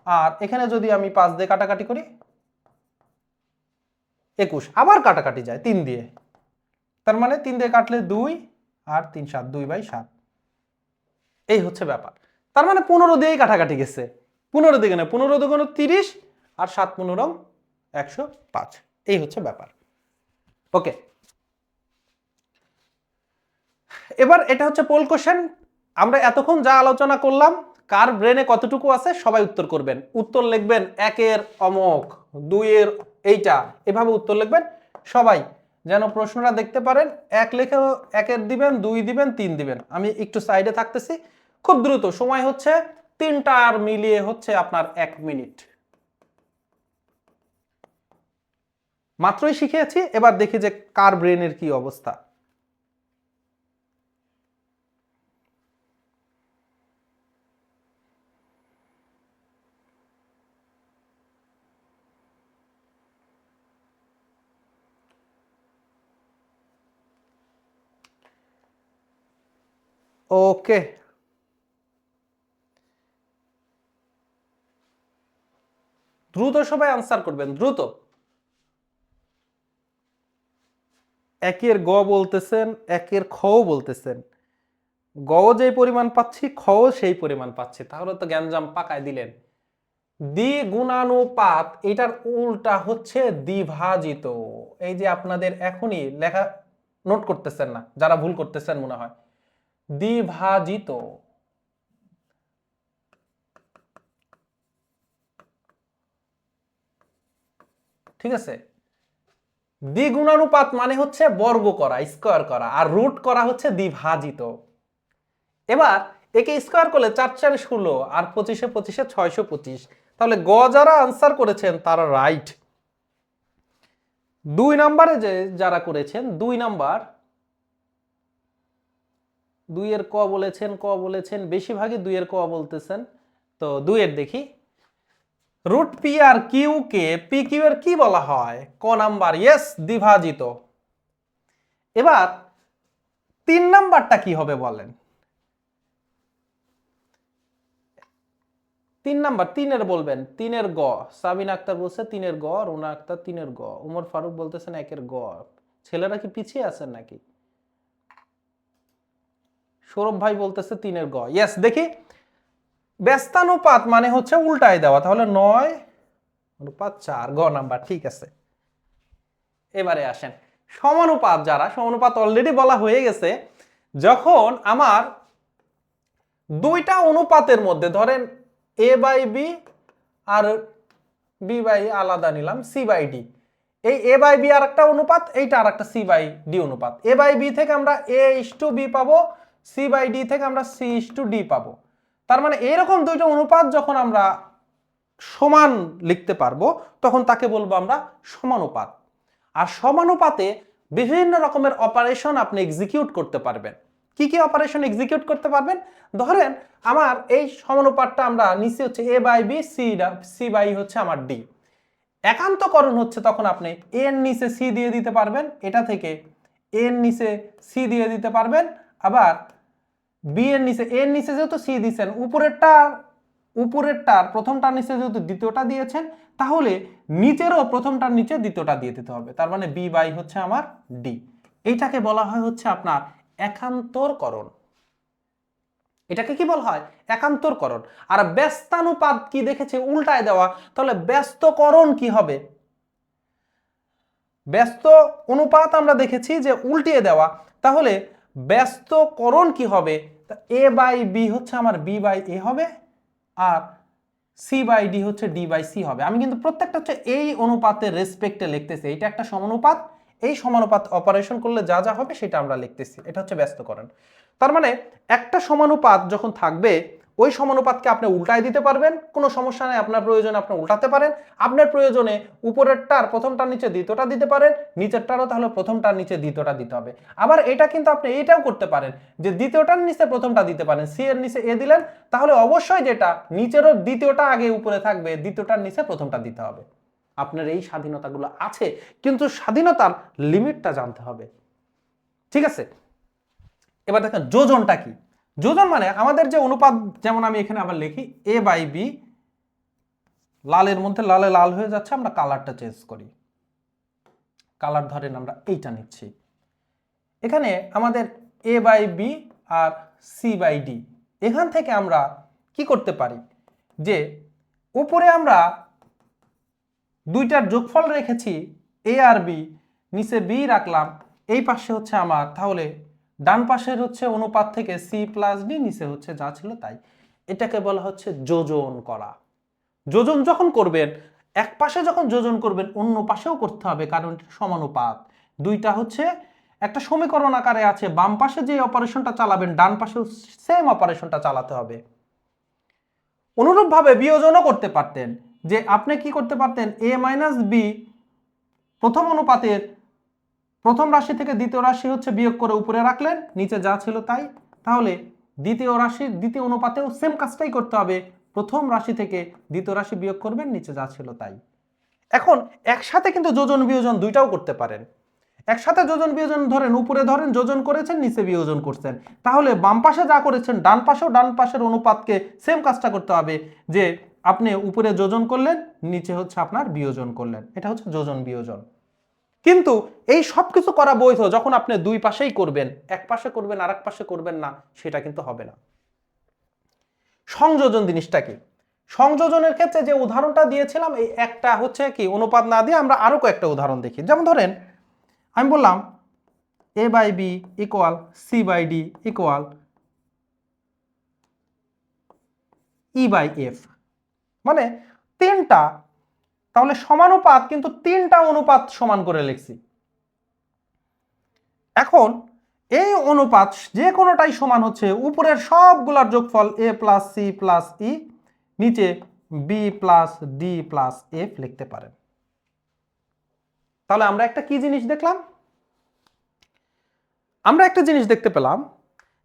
[SPEAKER 1] আর এখানে যদি আমি 5 দিয়ে কাটাকাটি করি 21, আবার কাটাকাটি যায় 3 দিয়ে, তার মানে 3 দিয়ে কাটলে 2 আর 3 7, 2/7। এই হচ্ছে ব্যাপার, তার মানে 15 দিয়েই কাটাকাটি গেছে, 15 দিকে না, 15 দুগুণে 30 আর 7 15 105, এই হচ্ছে ব্যাপার। ওকে, এবার এটা হচ্ছে পোল কোশ্চেন। আমরা এতক্ষণ যা আলোচনা করলাম কার ব্রেনে কতটুকু আছে সবাই উত্তর করবেন, উত্তর লিখবেন 1 এর অমক, 2 এর এইটা, এভাবে উত্তর লিখবেন সবাই। যেন প্রশ্নটা দেখতে পারেন। এক লিখে একের দিবেন, 2 দিবেন, 3 দিবেন। আমি একটু সাইডে থাকতেছি, খুব দ্রুত, সময় হচ্ছে 3টা আর মিলিয়ে হচ্ছে আপনার 1 মিনিট। মাত্রই শিখিয়েছি, এবার দেখি যে কার ব্রেনের কি অবস্থা। ওকে, দ্রুত সবাই আনসার করবেন, দ্রুত। একের গ বলতেছেন, একের খ বলতেছেন। গ যেই পরিমাণ পাচ্ছি, খ সেই পরিমাণ পাচ্ছি, তাহলে তো গ্যাঞ্জাম পাকায় দিলেন। দ্বিগুণানুপাত, এটার উল্টা হচ্ছে দ্বিভাজিত। এই যে আপনাদের এখনই লেখা নোট করতেছেন না, যারা ভুল করতেছেন মনে হয়, দ্বিভাজিত। ঠিক আছে, দ্বিগুণানুপাত মানে হচ্ছে বর্গ করা, স্কয়ার করা, আর রুট করা হচ্ছে দ্বিভাজিত। এবার একে স্কয়ার করলে 4 4 16, আর 25 25 625। তাহলে গ যারা আনসার করেছেন তারা রাইট। 2 নম্বরে যে যারা করেছেন, 2 নাম্বার, 2 এর ক বলেছেন, ক বলেছেন, বেশিরভাগই 2 এর ক বলতেছেন। তো 2 এর দেখি, root P R Q K P Q এর কি বলা হয়? ক নাম্বার, ইয়েস, দ্বিভাজিত। এবার 3 নাম্বারটা কি হবে বলেন? 3 নাম্বার, 3 এর বলবেন, 3 এর গ। সাবিনা আক্তার বলছে 3 এর গ, রুনা আক্তার 3 এর গ, উমর ফারুক বলতেছেন 1 এর গ। ছেলেরা কি পিছিয়ে আছেন নাকি? সৌরভ ভাই বলতেছে 3 এর গ। ইয়েস, দেখি, ব্যস্তানুপাত মানে হচ্ছে উল্টায় দেওয়া, তাহলে 9:4, গ নাম্বার, ঠিক আছে। এবারে আসেন সমানুপাত। যারা সমানুপাত অলরেডি বলা হয়ে গেছে, যখন আমার দুইটা অনুপাতের মধ্যে, ধরেন এ বাই বি আর বি বাই আলাদা নিলাম, সি বাই ডি, এই এ বাই বি আর একটা অনুপাত, এইটা আর একটা সি বাই ডি অনুপাত। এ বাই বি থেকে আমরা এ ইস টু বি পাবো, সি বাই ডি থেকে আমরা সি ইস টু ডি পাবো। তার মানে এইরকম দুইটা অনুপাত যখন আমরা সমান লিখতে পারবো, তখন তাকে বলবো আমরা সমানুপাত। আর সমানুপাতে বিভিন্ন রকমের অপারেশন আপনি এক্সিকিউট করতে পারবেন। কি কি অপারেশন এক্সিকিউট করতে পারবেন? ধরেন আমার এই সমানুপাতটা আমরা নিচে হচ্ছে এ বাই বি, সি বাই হচ্ছে আমার ডি। একান্তকরণ হচ্ছে তখন আপনি এ এর নিচে সি দিয়ে দিতে পারবেন, এটা থেকে এ এর নিচে সি দিয়ে দিতে পারবেন, আবার বি এর নিচে, এর নিচে যেহেতু সি দিয়েছেন, উপরেরটার প্রথমটার নিচে যেহেতু দ্বিতীয়টা দিয়েছেন, তাহলে নিচেরও প্রথমটার নিচে দ্বিতীয়টা দিয়ে দিতে হবে। তার মানে বি বাই হচ্ছে আমার ডি। এইটাকে বলা হয় হচ্ছে আপনার একান্তরকরণ। এটাকে কি বলা হয়? একান্তরকরণ। আর ব্যস্তানুপাত কি দেখেছে? উল্টায় দেওয়া। তাহলে ব্যস্তকরণ কি হবে? ব্যস্ত অনুপাত আমরা দেখেছি যে উল্টিয়ে দেওয়া, তাহলে ব্যস্তকরণ কি হবে? এ বাই বি হচ্ছে আমার বি বাই এ হবে, আর সি বাই ডি হচ্ছে ডি বাই সি হবে। আমি কিন্তু প্রত্যেকটা হচ্ছে এই অনুপাতের রেসপেক্টে লিখতেছি। এটা একটা সমানুপাত, এই সমানুপাত অপারেশন করলে যা যা হবে সেটা আমরা লিখতেছি। এটা হচ্ছে ব্যস্তকরণ। তার মানে একটা সমানুপাত যখন থাকবে, ওই সমানুপাতকে আপনি উল্টায় দিতে পারবেন, কোনো সমস্যা নেই। আপনার প্রয়োজনে আপনি উল্টাতে পারেন, আপনার প্রয়োজনে উপরেরটার প্রথমটার নিচে দ্বিতীয়টা দিতে পারেন, নিচেরটারও তাহলে প্রথমটার নিচে দ্বিতীয়টা দিতে হবে। আবার এটা কিন্তু আপনি এইটাও করতে পারেন যে দ্বিতীয়টার নিচে প্রথমটা দিতে পারেন, সি এর নিচে এ দিলেন, তাহলে অবশ্যই যেটা নিচেরও দ্বিতীয়টা আগে উপরে থাকবে, দ্বিতীয়টার নিচে প্রথমটা দিতে হবে। আপনার এই স্বাধীনতাগুলো আছে, কিন্তু স্বাধীনতার লিমিটটা জানতে হবে। ঠিক আছে, এবার দেখেন যোজনটা কি। যোজন মানে আমাদের যে অনুপাত, যেমন আমি এখানে আবার লিখি এ বাই বি, লালের মধ্যে লালে লাল হয়ে যাচ্ছে, আমরা কালারটা চেঞ্জ করি। কালার ধরেন আমরা এইটা নিচ্ছি। এখানে আমাদের এ বাই বি আর সি বাই ডি, এখান থেকে আমরা কি করতে পারি যে উপরে আমরা দুইটার যোগফল রেখেছি এ আর বি, নিচে বি রাখলাম, এই পাশে হচ্ছে আমার, তাহলে ডান পাশের হচ্ছে অনুপাত থেকে সি প্লাস ডি, নিচে হচ্ছে যা ছিল তাই। এটাকে বলা হচ্ছে যোজন করা। যোজন যখন করবেন, এক পাশে যখন যোজন করবেন অন্য পাশেও করতে হবে, কারণ সমানুপাত। দুইটা হচ্ছে একটা সমীকরণ আকারে আছে, বাম পাশে যে অপারেশনটা চালাবেন ডান পাশেও সেম অপারেশনটা চালাতে হবে। অনুরূপভাবে বিয়োজনও করতে পারতেন, যে আপনি কি করতে পারতেন, a মাইনাস বি প্রথম অনুপাতের প্রথম রাশি থেকে দ্বিতীয় রাশি হচ্ছে বিয়োগ করে উপরে রাখলেন, নিচে যা ছিল তাই। তাহলে দ্বিতীয় রাশির দ্বিতীয় অনুপাতেও সেম কাজটাই করতে হবে, প্রথম রাশি থেকে দ্বিতীয় রাশি বিয়োগ করবেন, নিচে যা ছিল তাই। এখন একসাথে কিন্তু যোজন বিয়োজন দুইটাও করতে পারেন। একসাথে যোজন বিয়োজন ধরেন, উপরে ধরেন যোজন করেছেন, নিচে বিয়োজন করছেন, তাহলে বাম পাশে যা করেছেন ডান পাশেও ডান পাশের অনুপাতকে সেম কাজটা করতে হবে, যে আপনি উপরে যোজন করলেন, নিচে হচ্ছে আপনার বিয়োজন করলেন, এটা হচ্ছে যোজন বিয়োজন। কিন্তু এই সব কিছু করা বৈধ যখন আপনি দুই পাশেই করবেন, এক পাশে করবেন আর এক পাশে করবেন না, সেটা কিন্তু হবে না। সংযোজন জিনিসটা কি? সংযোজনের ক্ষেত্রে যে উদাহরণটা দিয়েছিলাম, এই একটা হচ্ছে কি অনুপাত না দিয়ে আমরা আরো কয়েকটা উদাহরণ দেখি। যেমন ধরেন আমি বললাম a by B equal C by D equal E by F, মানে তিনটা, তাহলে সমানুপাত কিন্তু তিনটা অনুপাত সমান করে লিখছি। এখন এই অনুপাত যে কোনোটাই সমান হচ্ছে উপরের সবগুলার যোগফল a plus C plus E, নিচে B plus D plus F লিখতে পারেন। তাহলে আমরা একটা কি জিনিস দেখলাম? আমরা একটা জিনিস দেখতে পেলাম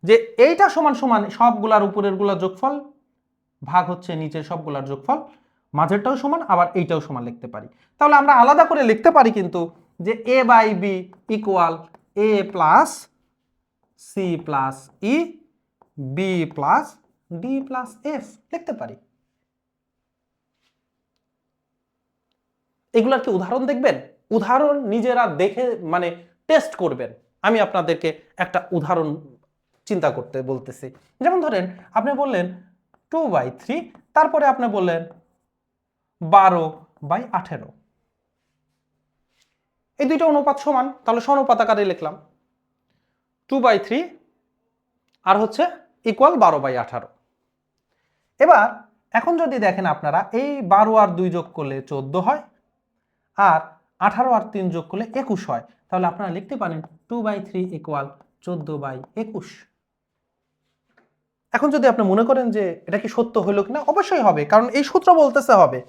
[SPEAKER 1] যে এইটা সমান সমান সবগুলার উপরের গুলার যোগফল ভাগ হচ্ছে নিচের সবগুলার যোগফল, মাঝেরটাও সমান, আবার এইটাও সমান লিখতে পারি। তাহলে আমরা আলাদা করে লিখতে পারি কিন্তু, যে a by B equal a plus C plus E B plus D plus F লিখতে পারি। এগুলার কি উদাহরণ দেখবেন? উদাহরণ নিজেরা দেখে মানে টেস্ট করবেন। আমি আপনাদেরকে একটা উদাহরণ চিন্তা করতে বলতেছি। যেমন ধরেন আপনি বললেন 2/3, তারপরে আপনি বললেন 12/18, এই দুইটা অনুপাত সমান, তাহলে সমানুপাত আকারে লিখলাম 2/3 আর হচ্ছে ইকুয়াল 12/18। এবার এখন যদি দেখেন আপনারা, এই 12 আর 2 যোগ করলে 14 হয়, আর 18 আর 3 যোগ করলে 21 হয়, তাহলে আপনারা লিখতে পারেন 2/3 ইকুয়াল 14/21। এখন যদি আপনি মনে করেন যে এটা কি সত্য হলো কিনা, অবশ্যই হবে, কারণ এই সূত্র বলতেছে হবে,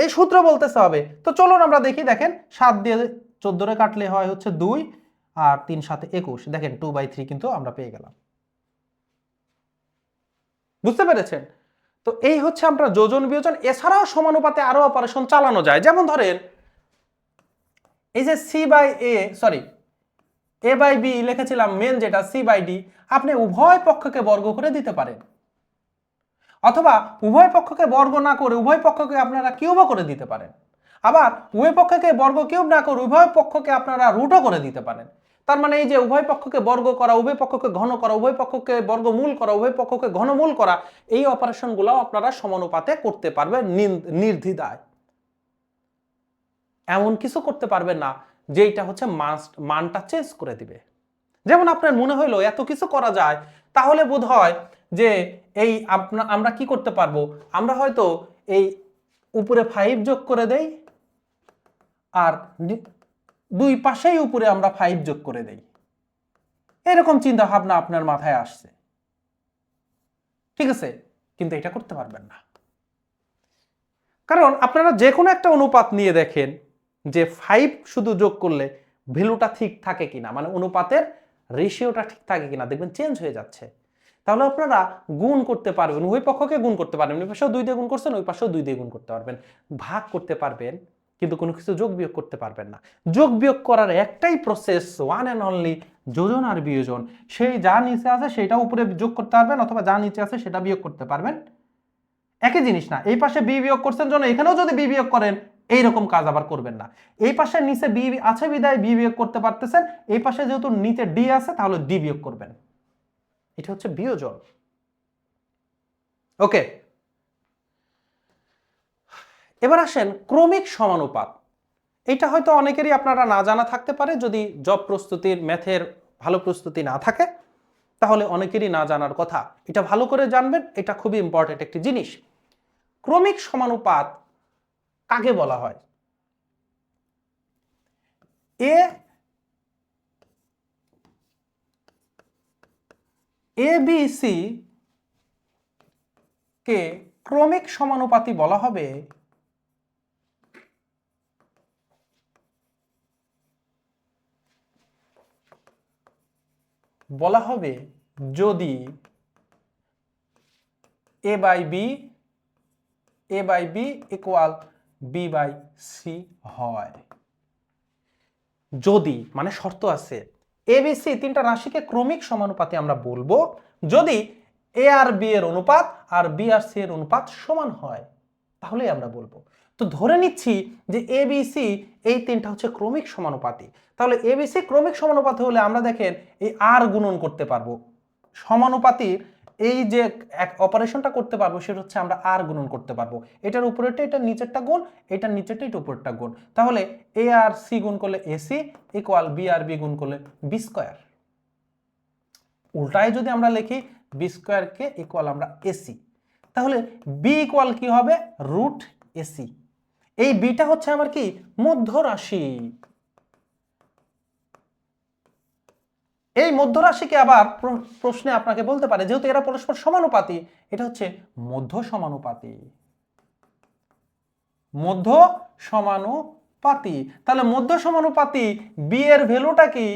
[SPEAKER 1] এই সূত্র বলতেছে হবে। তো চলুন আমরা দেখি। দেখেন 7 দিয়ে 14 রে কাটলে হয় হচ্ছে 2, আর 3 7 21, দেখেন 2/3 কিন্তু আমরা পেয়ে গেলাম। বুঝতে পেরেছেন? তো এই হচ্ছে আমরা যোজন বিয়োজন, এছাড়াও সমানুপাতে আরো অপারেশন চালানো যায়। যেমন ধরেন এই যে C by A, sorry A by B লিখেছিলাম মেন যেটা, সি বাই ডি, আপনি উভয় পক্ষকে বর্গ করে দিতে পারেন, অথবা উভয় পক্ষকে বর্গ না করে উভয় পক্ষকে আপনারা কিউবও করে দিতে পারেন, আবার উভয় পক্ষকে বর্গ কিউব না করে উভয় পক্ষকে আপনারা রুটও করে দিতে পারেন। তার মানে এই যে উভয় পক্ষকে বর্গ করা, উভয় পক্ষকে ঘন করা, উভয় পক্ষকে বর্গমূল করা, উভয় পক্ষকে ঘনমূল করা, এই অপারেশনগুলো আপনারা সমানুপাতে করতে পারবেন নির্দ্বিধায়। এমন কিছু করতে পারবেন না যেটা হচ্ছে মানটা চেঞ্জ করে দিবে। যেমন আপনার মনে হইলো এত কিছু করা যায়, তাহলে বোধ হয় যে এই আমরা কি করতে পারবো, আমরা হয়তো এই উপরে 5 যোগ করে দেই, আর দুই পাশেই উপরে আমরা 5 যোগ করে দেই, এরকম চিন্তা ভাবনা আপনার মাথায় আসছে, ঠিক আছে? কিন্তু এটা করতে পারবেন না, কারণ আপনারা যে কোনো একটা অনুপাত নিয়ে দেখেন যে 5 শুধু যোগ করলে ভ্যালুটা ঠিক থাকে কিনা, মানে অনুপাতের রেশিওটা ঠিক থাকে কিনা, দেখবেন চেঞ্জ হয়ে যাচ্ছে। তাহলে আপনারা গুণ করতে পারবেন, উভয় পক্ষকে গুণ করতে পারবেন, ওই পাশেও 2 দিয়ে গুণ করছেন, ওই পাশেও 2 দিয়ে গুণ করতে পারবেন, ভাগ করতে পারবেন, কিন্তু কোনো কিছু যোগ বিয়োগ করতে পারবেন না। যোগ বিয়োগ করার একটাই প্রসেস, ওয়ান অ্যান্ড অনলি, যোজন আর বিয়োজন। সেই যা নিচে আছে সেটা উপরে যোগ করতে পারবেন, অথবা যা নিচে আছে সেটা বিয়োগ করতে পারবেন, একই জিনিস না। এই পাশে বি বিয়োগ করছেন জন্য এখানেও যদি বি বিয়োগ করেন, এইরকম কাজ আবার করবেন না। এই পাশে নিচে বি আছে বিদায় বি বিয়োগ করতে পারতেছেন, এই পাশে যেহেতু নিচে ডি আছে তাহলে ডি বিয়োগ করবেন, এটা হচ্ছে বিয়োজন। ওকে, এবার আসেন ক্রমিক সমানুপাত। এটা হয়তো অনেকেরই আপনারা না জানা থাকতে পারে, যদি জব প্রস্তুতির ম্যাথের ভালো প্রস্তুতি না থাকে তাহলে অনেকেরই না জানার কথা, এটা ভালো করে জানবেন, এটা খুবই ইম্পর্টেন্ট একটি জিনিস। ক্রমিক সমানুপাত কাকে বলা হয়? এ এ বি সি কে ক্রমিক সমানুপাতি বলা হবে যদি A by B equal B by C হয়। যদি মানে শর্ত আছে, এ বি সি তিনটা রাশিকে ক্রমিক সমানুপাতি আমরা বলবো যদি এ আর বি এর অনুপাত আর বি আর সি এর অনুপাত সমান হয়, তাহলেই আমরা বলবো। তো ধরে নিচ্ছি যে এ বি সি এই তিনটা হচ্ছে ক্রমিক সমানুপাতি, তাহলে এ বি সি ক্রমিক সমানুপাতি হলে আমরা দেখেন এই আর গুণন করতে পারবো, সমানুপাতির এই যে এক অপারেশনটা করতে পারবো সেটা হচ্ছে আমরা আর গুণন করতে পারবো, এটার উপরেরটা এটার নিচেরটা গুণ, এটার নিচেরটা এটা উপরেরটা গুণ, তাহলে এ আর সি গুণ করলে এসি ইকুয়াল বি আর বি গুণ করলে বি স্কয়ার। উল্টায় যদি আমরা লিখি বি স্কয়ার কে ইকুয়াল আমরা এসি, তাহলে বি ইকুয়াল কি হবে রুট এসি। এই বিটা হচ্ছে আমার কি মধ্য রাশি। এই মধ্য রাশিকে আবার প্রশ্নে আপনাকে বলতে পারে যেহেতু এরা পরস্পর সমানুপাতি, এটা হচ্ছে মধ্য সমানুপাতি। মধ্য সমানুপাতি, তাহলে মধ্য সমানুপাতি বি এর ভ্যালুটা কি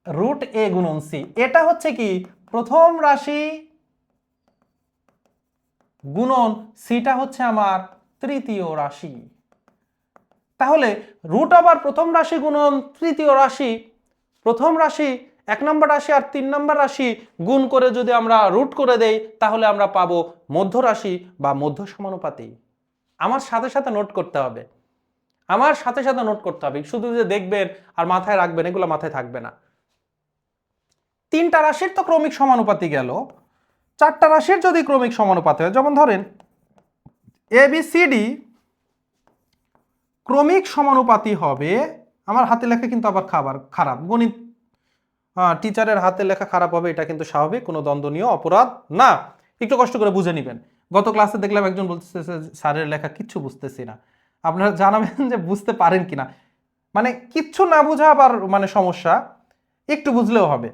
[SPEAKER 1] রুট এ গুণন সি। এটা হচ্ছে কি প্রথম রাশি গুণন সিটা হচ্ছে আমার তৃতীয় রাশি। তাহলে রুট আবার প্রথম রাশি গুণন তৃতীয় রাশি, প্রথম রাশি এক নম্বর রাশি আর তিন নম্বর রাশি গুণ করে যদি আমরা রুট করে দেই তাহলে আমরা পাবো মধ্য রাশি বা মধ্য সমানুপাতি। আমার সাথে সাথে নোট করতে হবে, আমার সাথে সাথে নোট করতে হবে, শুধু যে দেখবেন আর মাথায় রাখবেন এগুলো মাথায় থাকবে না। তিনটা রাশির তো ক্রমিক সমানুপাতি গেল, চারটা রাশির যদি ক্রমিক সমানুপাতি হয়, যেমন ধরেন এ বি সি ডি ক্রমিক সমানুপাতি হবে, আমার হাতে লেখা কিন্তু আবার খারাপ, গণিত টিচারের হাতে লেখা খারাপ হবে এটা কিন্তু স্বাভাবিক, কোনো দ্বন্দ্বনীয় অপরাধ না, একটু কষ্ট করে বুঝে নেবেন। গত ক্লাসে দেখলাম একজন বলতেছে স্যারের লেখা কিচ্ছু বুঝতেছি না, আপনারা জানাবেন যে বুঝতে পারেন কিনা, মানে কিচ্ছু না বোঝা আবার মানে সমস্যা, একটু বুঝলেও হবে,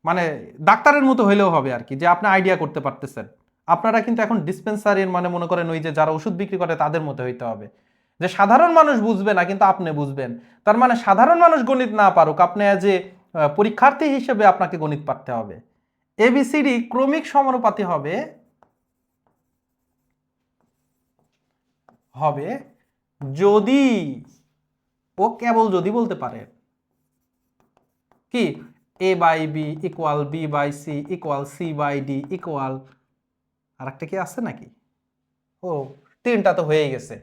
[SPEAKER 1] মানে ডাক্তারের মতো হইলেও হবে আর কি, যে আপনি আইডিয়া করতে পারতেছেন। আপনারা কিন্তু এখন ডিসপেন্সারির মানে মনে করেন ওই যে যারা ওষুধ বিক্রি করে তাদের মতো হইতে হবে, যে সাধারণ মানুষ বুঝবে না কিন্তু আপনি বুঝবেন, তার মানে সাধারণ মানুষ গণিত না পারুক, আপনি যে পরীক্ষার্থী হিসেবে আপনাকে গণিত পারতে হবে। এবিসিডি ক্রমিক সমানুপাতি হবে যদি, ও কেবল যদি বলতে পারে কি A by B equal B by C equal C by D equal, আর একটা কি আছে নাকি, ও তিনটা তো হয়ে গেছে,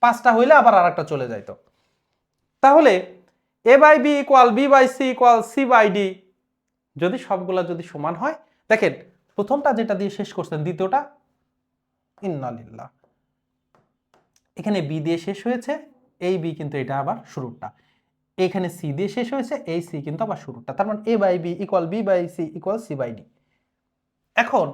[SPEAKER 1] পাঁচটা হইলে আবার আর একটা চলে যাইতো। তাহলে A by B equal B by C equal C by D যদি সবগুলা যদি সমান হয়, দেখেন প্রথমটা যেটা দিয়ে শেষ করছেন দ্বিতীয়টা ইন্নালিল্লাহ, এখানে বি দিয়ে শেষ হয়েছে, এই বি কিন্তু এটা আবার শুরুটা, এখানে সি দিয়ে শেষ হয়েছে, এই সি কিন্তু আবার শুরুটা, তার মানে A by B equal B by C equal C by D. এখন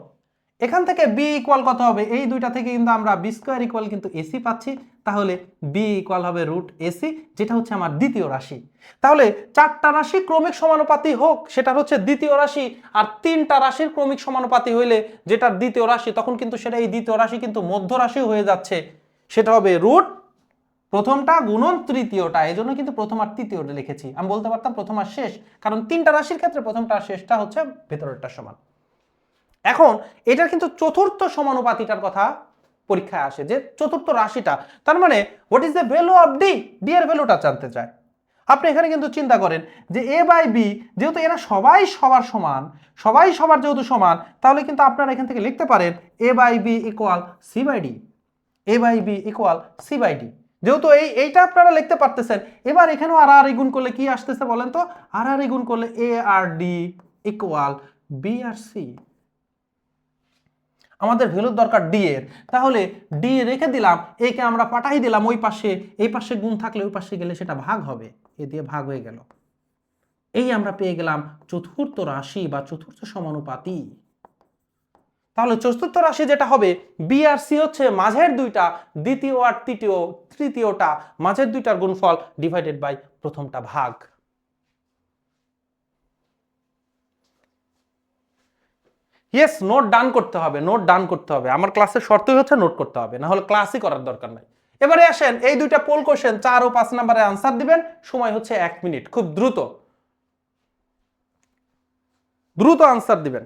[SPEAKER 1] এখান থেকে বি ইকুয়াল কত হবে, এই দুইটা থেকে কিন্তু আমরা বি স্কয়ার ইকুয়াল কিন্তু এসি পাচ্ছি, তাহলে বি ইকুয়াল হবে রুট এসি, যেটা হচ্ছে আমার দ্বিতীয় রাশি। তাহলে চারটা রাশি ক্রমিক সমানুপাতি হোক সেটা হচ্ছে দ্বিতীয় রাশি, আর তিনটা রাশির ক্রমিক সমানুপাতি হইলে যেটা দ্বিতীয় রাশি তখন কিন্তু সেটা এই দ্বিতীয় রাশি কিন্তু মধ্য রাশি হয়ে যাচ্ছে, সেটা হবে রুট প্রথমটা গুণন তৃতীয়টা, এই জন্য কিন্তু প্রথম আর তৃতীয়টা লিখেছি, আমি বলতে পারতাম প্রথম আর শেষ, কারণ তিনটা রাশির ক্ষেত্রে প্রথমটা আর শেষটা হচ্ছে ভেতরেরটা সমান। এখন এটার কিন্তু চতুর্থ সমানুপাতিটার কথা পরীক্ষায় আসে, যে চতুর্থ রাশিটা, তার মানে what is the value of D, D এর ভ্যালুটা জানতে চায়। আপনি এখানে কিন্তু চিন্তা করেন যে এ বাই বি যেহেতু এরা সবাই সবার সমান, সবাই সবার যেহেতু সমান, তাহলে কিন্তু আপনারা এখান থেকে লিখতে পারেন A by B equal C by D, A by B equal C by D, যেহেতু এইটা আপনারা লিখতে পারতেছেন। এবার এখানেও আর আর গুণ করলে কি আসতেছে বলেন তো, আর আর গুণ করলে এ আর ডি ইকুয়াল বি আর সি, আমাদের ভ্যালুর দরকার ডি এর, তাহলে ডি রেখে দিলাম, একে আমরা পাঠাই দিলাম ওই পাশে, এই পাশে গুণ থাকলে ওই পাশে গেলে সেটা ভাগ হবে, এ দিয়ে ভাগ হয়ে গেল, এই আমরা পেয়ে গেলাম চতুর্থ রাশি বা চতুর্থ সমানুপাতি। তাহলে চতুর্থ রাশি যেটা হবে বি আর সি হচ্ছে মাঝের দুইটা, দ্বিতীয় আর তৃতীয়টা মাঝের দুইটার গুণফল ডিভাইডেড বাই প্রথমটা ভাগ। ইয়েস, নোট ডান করতে হবে, নোট ডান করতে হবে। আমার ক্লাসের শর্তই হচ্ছে নোট করতে হবে, না হলে ক্লাসই করার দরকার নাই। এবারে আসেন এই দুইটা পোল কোশ্চেন 4 ও 5 নম্বরে আনসার দিবেন, সময় হচ্ছে 1 মিনিট, খুব দ্রুত দ্রুত আনসার দিবেন।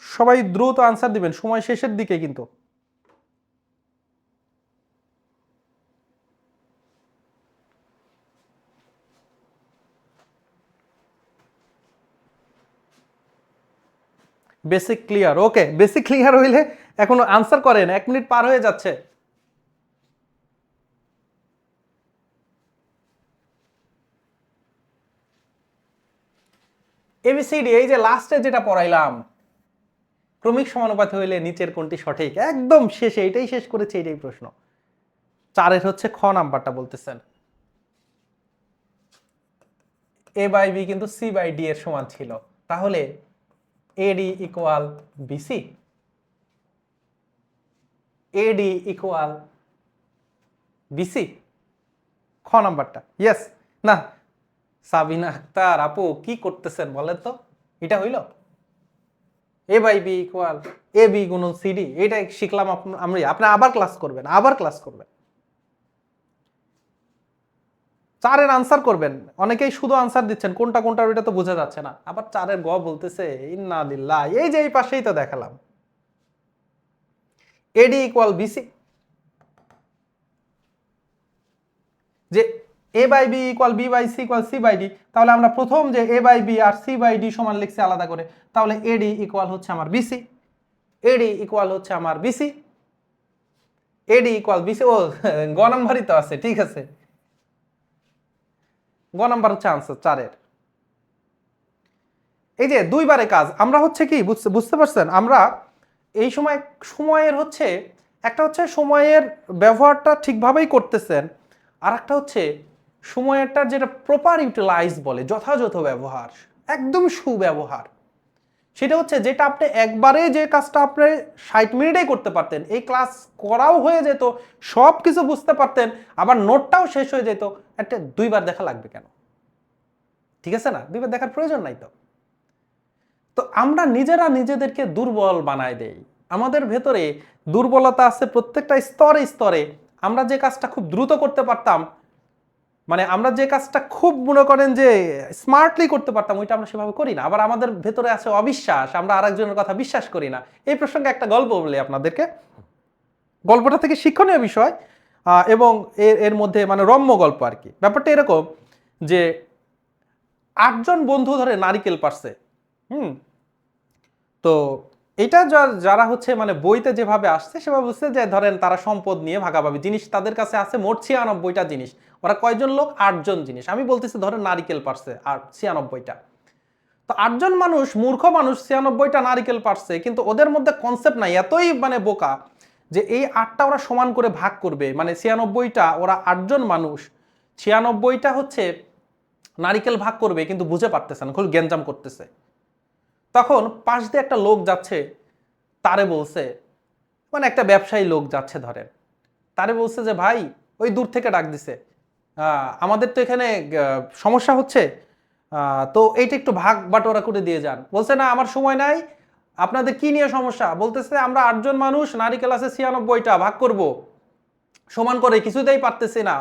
[SPEAKER 1] সবাই দ্রুত আনসার দিবেন, সময় শেষের দিকে কিন্তু। বেসিক ক্লিয়ার, ওকে, বেসিক ক্লিয়ার হইলে এখনো আনসার করেন, 1 মিনিট পার হয়ে যাচ্ছে। এবিসিডি, এই যে লাস্টে যেটা পড়াইলাম, ক্রমিক সমানুপাতে হইলে নিচের কোনটি সঠিক, একদম শেষে এটাই শেষ করেছে, এটাই প্রশ্ন। 4 হচ্ছে খ নাম্বারটা বলতেছেন। এ বাই বি কিন্তু সি বাই ডি এর সমান ছিল, তাহলে AD equal BC, AD equal BC, খ নাম্বারটা। ইয়েস না? সাবিনা আক্তার আপু কি করতেছেন বলেন তো, এটা হইল A by B equal A B গুণন সিডি, এটা শিখলাম আমরা, আপনি আবার ক্লাস করবেন, আবার ক্লাস করবেন, 4 আনসার করবেন। অনেকেই শুধু আনসার দিচ্ছেন, কোনটা কোনটা ওইটা তো বোঝা যাচ্ছে না, আবার 4 গ বলতেছে, ইন্না লিল্লাহ। এই যে এই পাশেই তো দেখালাম, এডি ইকুয়াল বিসি, যে A by B equal B by C equal C by D, তাহলে আমরা প্রথম যে এ বাই বি আর সি বাই ডি সমান লিখছি আলাদা করে, তাহলে এডি ইকুয়াল হচ্ছে আমার বিসি, এডি ইকুয়াল হচ্ছে আমার বিসি, এডি ইকুয়াল বিসি। ও গ নাম্বারই তো আছে, ঠিক আছে, গ নাম্বার হচ্ছে আনসার 4। এই যে দুইবারে কাজ, আমরা হচ্ছে কি বুঝতে পারছেন, আমরা এই সময় সময়ের হচ্ছে একটা হচ্ছে সময়ের ব্যবহারটা ঠিকভাবেই করতেছেন, আর একটা হচ্ছে সময়েরটা যেটা প্রপার ইউটিলাইজ বলে, যথাযথ ব্যবহার, একদম সুব্যবহার, সেটা হচ্ছে যেটা আপনি একবারে যে কাজটা আপনি 60 মিনিটেই করতে পারতেন, এই ক্লাস করাও হয়ে যেত, সব কিছু বুঝতে পারতেন, আবার নোটটাও শেষ হয়ে যেত, একটা দুইবার দেখা লাগবে কেন? ঠিক আছে না? দুইবার দেখার প্রয়োজন নাই তো। তো আমরা নিজেরা নিজেদেরকে দুর্বল বানায় দেই, আমাদের ভেতরে দুর্বলতা আছে প্রত্যেকটা স্তরে স্তরে। আমরা যে কাজটা খুব দ্রুত করতে পারতাম, মানে আমরা যে কাজটা খুব মনে করেন যে স্মার্টলি করতে পারতাম, ওইটা আমরা সেভাবে করি না। আবার আমাদের ভেতরে আছে অবিশ্বাস, আমরা আরেকজনের কথা বিশ্বাস করি না। এই প্রসঙ্গে একটা গল্প বলি আপনাদেরকে, গল্পটা থেকে শিক্ষণীয় বিষয়, এবং এর মধ্যে মানে রম্য গল্প আর কি। ব্যাপারটা এরকম যে 8 জন বন্ধু ধরে নারিকেল পারছে। তো এটা যারা হচ্ছে মানে বইতে যেভাবে আসছে সেভাবে বুঝছে যে ধরেন তারা সম্পদ নিয়ে ভাগাভাগি, জিনিস তাদের কাছে আছে মোট 96টা জিনিস, ওরা কয়জন লোক? 8 জন জিনিস। আমি বলতেছি ধরেন নারিকেল পারছে আর 96টা, তো 8 জন মানুষ, মূর্খ মানুষ, 96টা নারিকেল পারছে, কিন্তু ওদের মধ্যে কনসেপ্ট নাই, এতই মানে বোকা যে এই 8টা ওরা সমান করে ভাগ করবে, মানে 96টা, ওরা 8 জন মানুষ 96টা হচ্ছে নারিকেল ভাগ করবে, কিন্তু বুঝে পারতেছে না, খুব গ্যাঞ্জাম করতেছে। তখন পাশ দিয়ে একটা লোক যাচ্ছে, তারে বলছে, মানে একটা ব্যবসায়ী লোক যাচ্ছে ধরেন, তারে বলছে যে ভাই, ওই দূর থেকে ডাক দিছে, আমাদের তো এখানে সমস্যা হচ্ছে, তো এইটা একটু ভাগ বাটোয়ারা করে দিয়ে যান। বলছে না, আমার সময় নাই, আপনাদের কি নিয়ে সমস্যা? বলতেছে আমরা 8 জন মানুষ, নারিকেল আছে 96টা, ভাগ করব সমান করে, কিছুতেই পারতেছি না।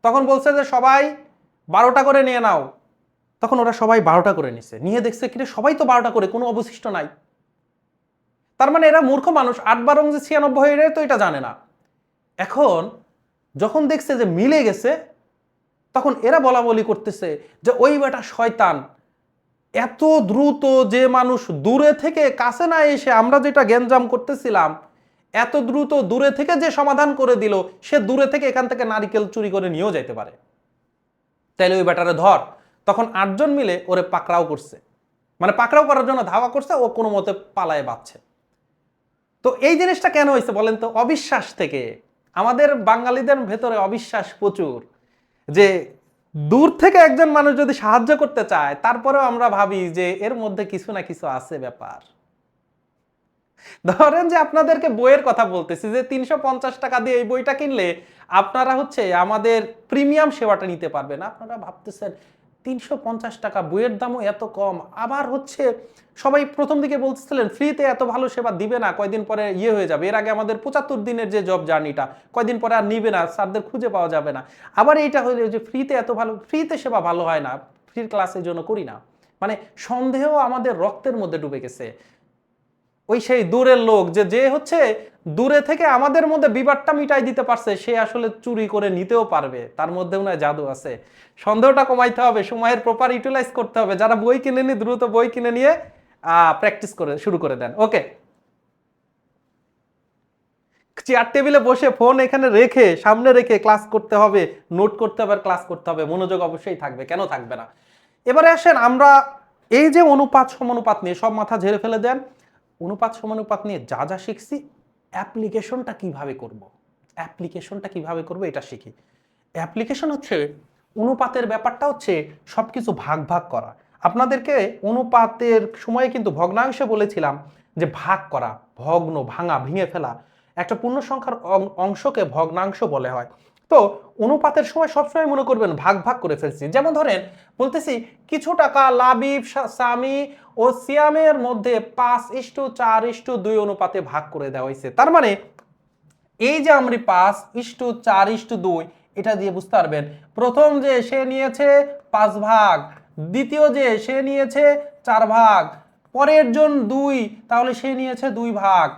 [SPEAKER 1] তখন বলছে যে সবাই 12টা করে নিয়ে নাও। তখন ওরা সবাই 12টা করে নিছে, নিয়ে দেখছে কিরে সবাই তো 12টা করে, কোনো অবশিষ্ট নাই। তার মানে এরা মূর্খ মানুষ, 8 12 যে 96, এরা তো এটা জানে না। এখন যখন দেখছে যে মিলে গেছে, তখন এরা বলা বলি করতেছে যে ওই বেটা শয়তান, এত দ্রুত যে মানুষ দূরে থেকে কাছে না এসে আমরা যেটা গ্যাঞ্জাম করতেছিলাম, এত দ্রুত দূরে থেকে যে সমাধান করে দিল, সে দূরে থেকে এখান থেকে নারিকেল চুরি করে নিয়েও যাইতে পারে, তাইলে ওই বেটারে ধর। তখন 8 জন মিলে ওরে পাকড়াও করছে, মানে পাকড়াও করার জন্য ধাওয়া করছে, ও কোনো মতে পালায় বাঁচছে। তো এই জিনিসটা কেন হয়েছে বলেন তো? অবিশ্বাস থেকে। আমাদের বাঙালিদের ভেতরে অবিশ্বাস প্রচুর। যে দূর থেকে একজন মানুষ যদি সাহায্য করতে চায় তারপরেও আমরা ভাবি যে এর মধ্যে কিছু না কিছু আছে ব্যাপার। ধরেন যে আপনাদেরকে বইয়ের কথা বলতেছি যে ৩৫০ টাকা দিয়ে এই বইটা কিনলে আপনারা হচ্ছে আমাদের প্রিমিয়াম সেবাটা নিতে পারবেন। আপনারা ভাবতেছেন ৩৫০ টাকা, বইয়ের দামও এত কম, আবার হচ্ছে সবাই প্রথম দিকে বলতেছিলেন ফ্রিতে এত ভালো সেবা দিবে না, কয়দিন পরে হয়ে যাবে। এর আগে আমাদের ৭৫ দিনের যে জব জার্নিটা, কয়দিন পরে আর নিবে না, স্যারদের খুঁজে পাওয়া যাবে না। আবার এইটা হইলে যে ফ্রিতে এত ভালো, ফ্রিতে সেবা ভালো হয় না, ফ্রির ক্লাসের জন্য করি না। মানে সন্দেহ আমাদের রক্তের মধ্যে ডুবে গেছে। ওই সেই দূরের লোক যে হচ্ছে দূরে থেকে আমাদের মধ্যে বিবাদটা মিটাই দিতে পারছে, সে আসলে চুরি করে নিতেও পারবে, তার মধ্যেও না জাদু আছে। সন্দেহটা কমাইতে হবে, সময়ের প্রপার ইউটিলাইজ করতে হবে। যারা বই কিনে নি দ্রুত বই কিনে নিয়ে প্র্যাকটিস করে শুরু করে দেন। ওকে, চেয়ার টেবিলে বসে ফোন এখানে রেখে সামনে রেখে ক্লাস করতে হবে, নোট করতে হবে, ক্লাস করতে হবে, মনোযোগ অবশ্যই থাকবে, কেন থাকবে না। এবারে আসেন আমরা এই যে অনুপাত সমানুপাত নিয়ে সব মাথা ঝেড়ে ফেলে দেন। অনুপাত সমানুপাত নিয়ে যা যা শিখছি, অ্যাপ্লিকেশনটা কিভাবে করব, অ্যাপ্লিকেশনটা কিভাবে করব এটা শিখি। অ্যাপ্লিকেশন হচ্ছে অনুপাতের ব্যাপারটা হচ্ছে সবকিছু ভাগ ভাগ করা। আপনাদেরকে অনুপাতের সময়ে কিন্তু ভগ্নাংশে বলেছিলাম যে ভাগ করা, ভগ্ন, ভাঙা, ভেঙে ফেলা। একটা পূর্ণ সংখ্যার অংশকে ভগ্নাংশ বলে হয়। তো অনুপাতের সময় সবসময় মনে করবেন ভাগ ভাগ করে ফেলছি। যেমন ধরেন বলতেছি কিছু টাকা লাবিব, সামি ও সিয়ামের মধ্যে ৫:৪:২ অনুপাতে ভাগ করে দেওয়া হয়েছে। তার মানে এই যে আমরা ৫:৪:২ এটা দিয়ে বুঝতে পারবেন প্রথম যে সে নিয়েছে ৫ ভাগ, দ্বিতীয় যে সে নিয়েছে ৪ ভাগ, পরের জন ২, তাহলে সে নিয়েছে ২ ভাগ।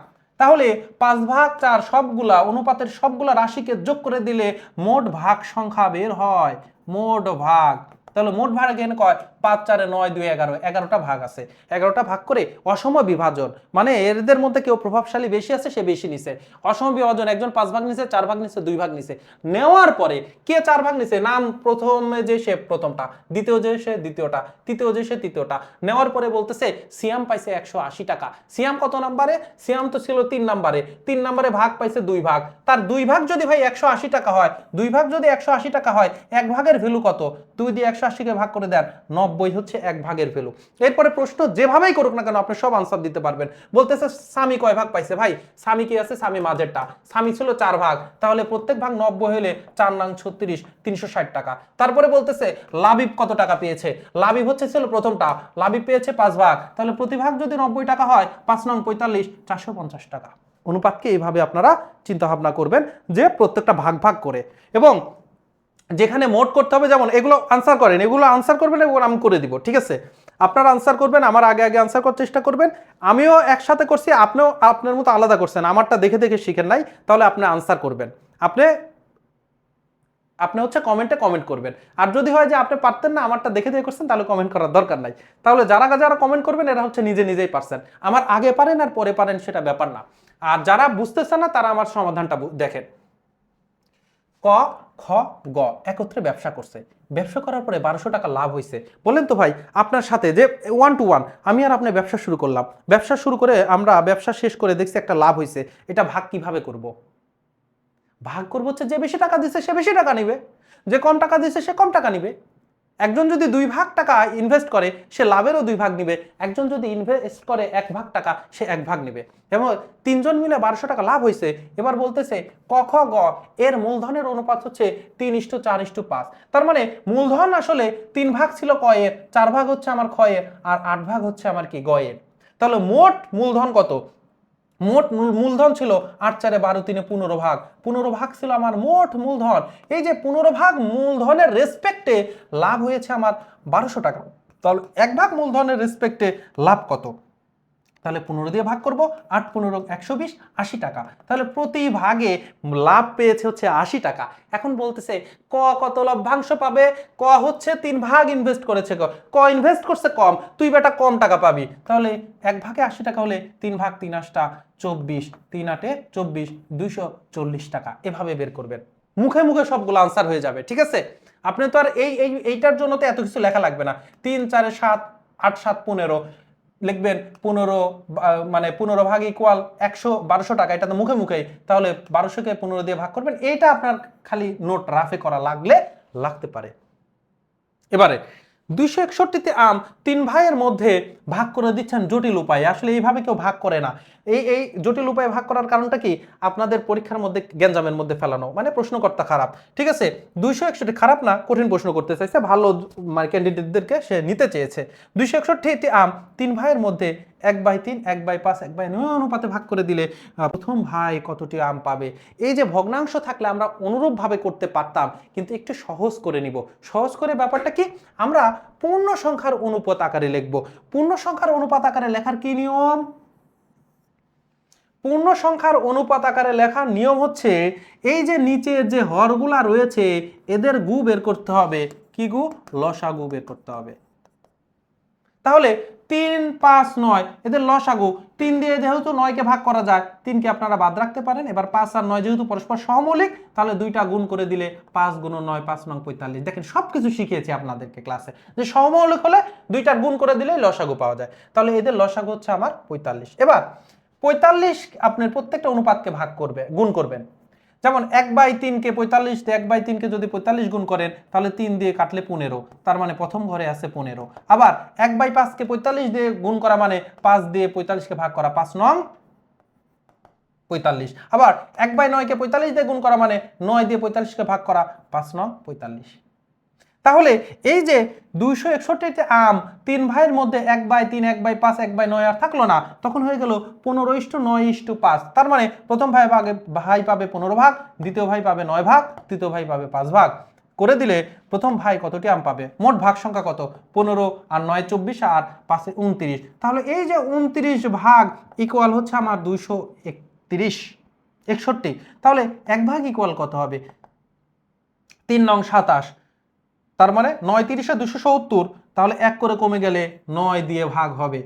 [SPEAKER 1] তাহলে ৫/৪ সবগুলা অনুপাতের সবগুলা রাশিকে যোগ করে দিলে মোট ভাগ সংখ্যা বের হয়, মোট ভাগ। তাহলে মোট ভাগ এখানে কয় ৫×৪=৯=২=১১, ১১টা ভাগ আছে। ১১টা ভাগ করে অসম বিভাজন, মানে এদের মধ্যে কেউ প্রভাবশালী বেশি আছে, সে বেশি নিছে। অসম বিভাজন, একজন ৫ ভাগ নিছে, ৪ ভাগ নিছে, ২ ভাগ নিছে। নেওয়ার পরে কে 4 ভাগ নিছে, নাম প্রথমে যে সে প্রথমটা, দ্বিতীয় যে সে দ্বিতীয়টা, তৃতীয় যে সে তৃতীয়টা। নেওয়ার পরে বলতেছে সিয়াম পাইছে ১৮০ টাকা। সিয়াম কত নাম্বারে? সিয়াম তো ছিল ৩ নাম্বারে। ৩ নাম্বারে ভাগ পাইছে 2 ভাগ। তার 2 ভাগ যদি ভাই ১৮০ টাকা হয়, 2 ভাগ যদি ১৮০ টাকা হয়, 1 ভাগের ভ্যালু কত? 2 দিয়ে ১৮০ কে ভাগ করে দেন, ৯০ হচ্ছে 1 ভাগের ভ্যালু। এরপরে প্রশ্ন যেভাবেই করুক না কেন আপনি সব আনসার দিতে পারবেন। বলতেছে স্বামী কয় ভাগ পাইছে? ভাই স্বামী কি আছে? স্বামী মাঝেরটা। স্বামী ছিল ৪ ভাগ, তাহলে প্রত্যেক ভাগ ৯০ হলে ৪ নং ৩৬, ৩৬০ টাকা। তারপরে বলতেছে লাবিব কত টাকা পেয়েছে? লাবিব হচ্ছে ছিল প্রথমটা, লাবিব পেয়েছে ৫ ভাগ, তাহলে প্রতি ভাগ যদি ৯০ টাকা হয়, ৫ নং ৪৫, ৪৫০ টাকা। অনুপাতকে এইভাবে আপনারা চিন্তা ভাবনা করবেন যে প্রত্যেকটা ভাগ ভাগ করে, এবং যেখানে মোট করতে হবে, যেমন এগুলো আনসার করেন, এগুলো আনসার করবেন, এগুলো আমি করে দিব, ঠিক আছে? আপনারা আনসার করবেন, আমার আগে আগে আনসার করার চেষ্টা করবেন। আমিও একসাথে করছি, আপনিও আপনার মতো আলাদা করছেন, আমারটা দেখে দেখে শিখেন নাই, তাহলে আপনি আনসার করবেন। আপনি আপনি হচ্ছে কমেন্টে কমেন্ট করবেন। আর যদি হয় যে আপনি পারতেন না, আমারটা দেখে দেখে করছেন, তাহলে কমেন্ট করার দরকার নাই। তাহলে যারা যারা কমেন্ট করবেন এরা হচ্ছে নিজে নিজেই পারছেন। আমার আগে পারেন আর পরে পারেন সেটা ব্যাপার না। আর যারা বুঝতেছেন না তারা আমার সমাধানটা দেখেন। ক, খ, গ একত্রে ব্যবসা করছে। ব্যবসা করার পরে ১২০০ টাকা লাভ হয়েছে। বলেন তো ভাই, আপনার সাথে যে 1 to 1 আমি আর আপনি ব্যবসা শুরু করলাম, ব্যবসা শুরু করে আমরা ব্যবসা শেষ করে দেখছি একটা লাভ হয়েছে, এটা ভাগ কিভাবে করব? ভাগ করবো হচ্ছে যে বেশি টাকা দিচ্ছে সে বেশি টাকা নিবে, যে কম টাকা দিচ্ছে সে কম টাকা নিবে। একজন যদি 2 ভাগ টাকা ইনভেস্ট করে সে লাভেরও 2 ভাগ নিবে, একজন যদি ইনভেস্ট করে 1 ভাগ টাকা সে 1 ভাগ নিবে। এবং 3 জন মিলে ১২০০ টাকা লাভ হয়েছে। এবার বলতেছে ক, খ, গ এর মূলধনের অনুপাত হচ্ছে 3:4:5। তার মানে মূলধন আসলে 3 ভাগ ছিল ক এর, 4 ভাগ হচ্ছে আমার খ এর, আর 8 ভাগ হচ্ছে আমার কি গ এর। তাহলে মোট মূলধন কত? মোট মূলধন ছিল 8×4=12, 15 ভাগ। 15 ভাগ ছিল আমার মোট মূলধন। এই যে 15 ভাগ মূলধনের রেসপেক্টে লাভ হয়েছে আমার ১২০০ টাকা। তাহলে 1 ভাগ মূলধনের রেসপেক্টে লাভ কত? তাহলে 15 দিয়ে ভাগ করব, 8×15=120, ৮০ টাকা। তাহলে প্রতি ভাগে লাভ পেয়েছে হচ্ছে ৮০ টাকা। এখন বলতেছে ক কত লভ্যাংশ পাবে? ক হচ্ছে ৩ ভাগ ইনভেস্ট করেছে, ক ইনভেস্ট করছে কম, তুই বেটা কম টাকা পাবি। তাহলে 1 ভাগে ৮০ টাকা হলে 3 ভাগ 3×8 24, 3×8 24, 240 টাকা। এভাবে বের করবেন, মুখে মুখে সবগুলো আনসার হয়ে যাবে, ঠিক আছে? আপনি তো আর এইটার জন্য তো এত কিছু লেখা লাগবে না। 3 4 7 8 7 15 লিখবেন, 15 মানে 15 ভাগ ইকুয়াল 100, ১২০০ টাকা, এটা তো মুখে মুখেই। তাহলে ১২০০কে 15 দিয়ে ভাগ করবেন, এইটা আপনার খালি নোট রাফে করা লাগলে লাগতে পারে। এবারে 261তে আম 3 ভাইয়ের মধ্যে ভাগ করে দিচ্ছেন জটিল উপায়ে। আসলে এইভাবে কেউ ভাগ করে না। এই জটিল উপায়ে ভাগ করার কারণটা কি? আপনাদের পরীক্ষার মধ্যে গ্যাঞ্জামের মধ্যে ফেলানো, মানে প্রশ্নকর্তা খারাপ। ঠিক আছে, 261 খারাপ না, কঠিন প্রশ্ন করতে চাইছে, ভালো মানে ক্যান্ডিডেটদেরকে সে নিতে চেয়েছে। 261টি আম 3 ভাইয়ের মধ্যে 1/3, 1/5, 1/9 অনুপাতে ভাগ করে দিলে প্রথম ভাই কতটি আম পাবে? এই যে ভগ্নাংশ থাকলে আমরা অনুরূপভাবে করতে পারতাম, কিন্তু একটু সহজ করে নিব। সহজ করে ব্যাপারটা কি? আমরা পূর্ণ সংখ্যার অনুপাত আকারে লিখব। পূর্ণ সংখ্যার অনুপাত আকারে লেখার কি নিয়ম? পূর্ণ সংখ্যার অনুপাত আকারে লেখার নিয়ম হচ্ছে এই যে নিচের যে হরগুলা রয়েছে এদের গু বের করতে হবে। কি গু? লসাগু বের করতে হবে। তাহলে 3, 5, 9 এদের লসাগু 3 দিয়ে যেহেতু 9কে ভাগ করা যায়, 3কে আপনারা বাদ রাখতে পারেন। এবার 5 আর 9 যেহেতু পরস্পর সহমৌলিক, তাহলে দুইটা গুণ করে দিলে 5 × 9 5 × 45। দেখেন সবকিছু শিখিয়েছি আপনাদেরকে ক্লাসে, যে সহমৌলিক হলে দুইটার গুণ করে দিলে লসাগু পাওয়া যায়। তাহলে এদের লসাগু হচ্ছে আমার 45। এবার 45 আপনার প্রত্যেকটা অনুপাতকে ভাগ করবে, গুণ করবেন। যেমন 1/3কে 45 দিয়ে 1/3কে যদি 45 গুণ করেন তাহলে 3 দিয়ে কাটলে 15, তার মানে প্রথম ঘরে আছে 15। আবার 1/5কে 45 দিয়ে গুণ করা মানে 5 দিয়ে 45কে ভাগ করা, 5 নং 45। আবার 1/9কে 45 দিয়ে গুণ করা মানে 9 দিয়ে 45কে ভাগ করা, 5 নং 45। তাহলে এই যে 261টি আম 3 ভাইয়ের মধ্যে 1/3, 1/5, 1/9 আর থাকলো না, তখন হয়ে গেল 15:9:5। তার মানে প্রথম ভাই পাবে 15 ভাগ, দ্বিতীয় ভাই পাবে 9 ভাগ, তৃতীয় ভাই পাবে 5 ভাগ। করে দিলে প্রথম ভাই কতটি আম পাবে? মোট ভাগ সংখ্যা কত? 15 আর 9 24 আর 5 29। তাহলে এই যে 29 ভাগ ইকুয়াল হচ্ছে আমার 261। তাহলে 1 ভাগ ইকুয়াল কত হবে? 3 নং 27। তার মানে 9 30 270, তাহলে 1 করে কমে গেলে 9 দিয়ে ভাগ হবে।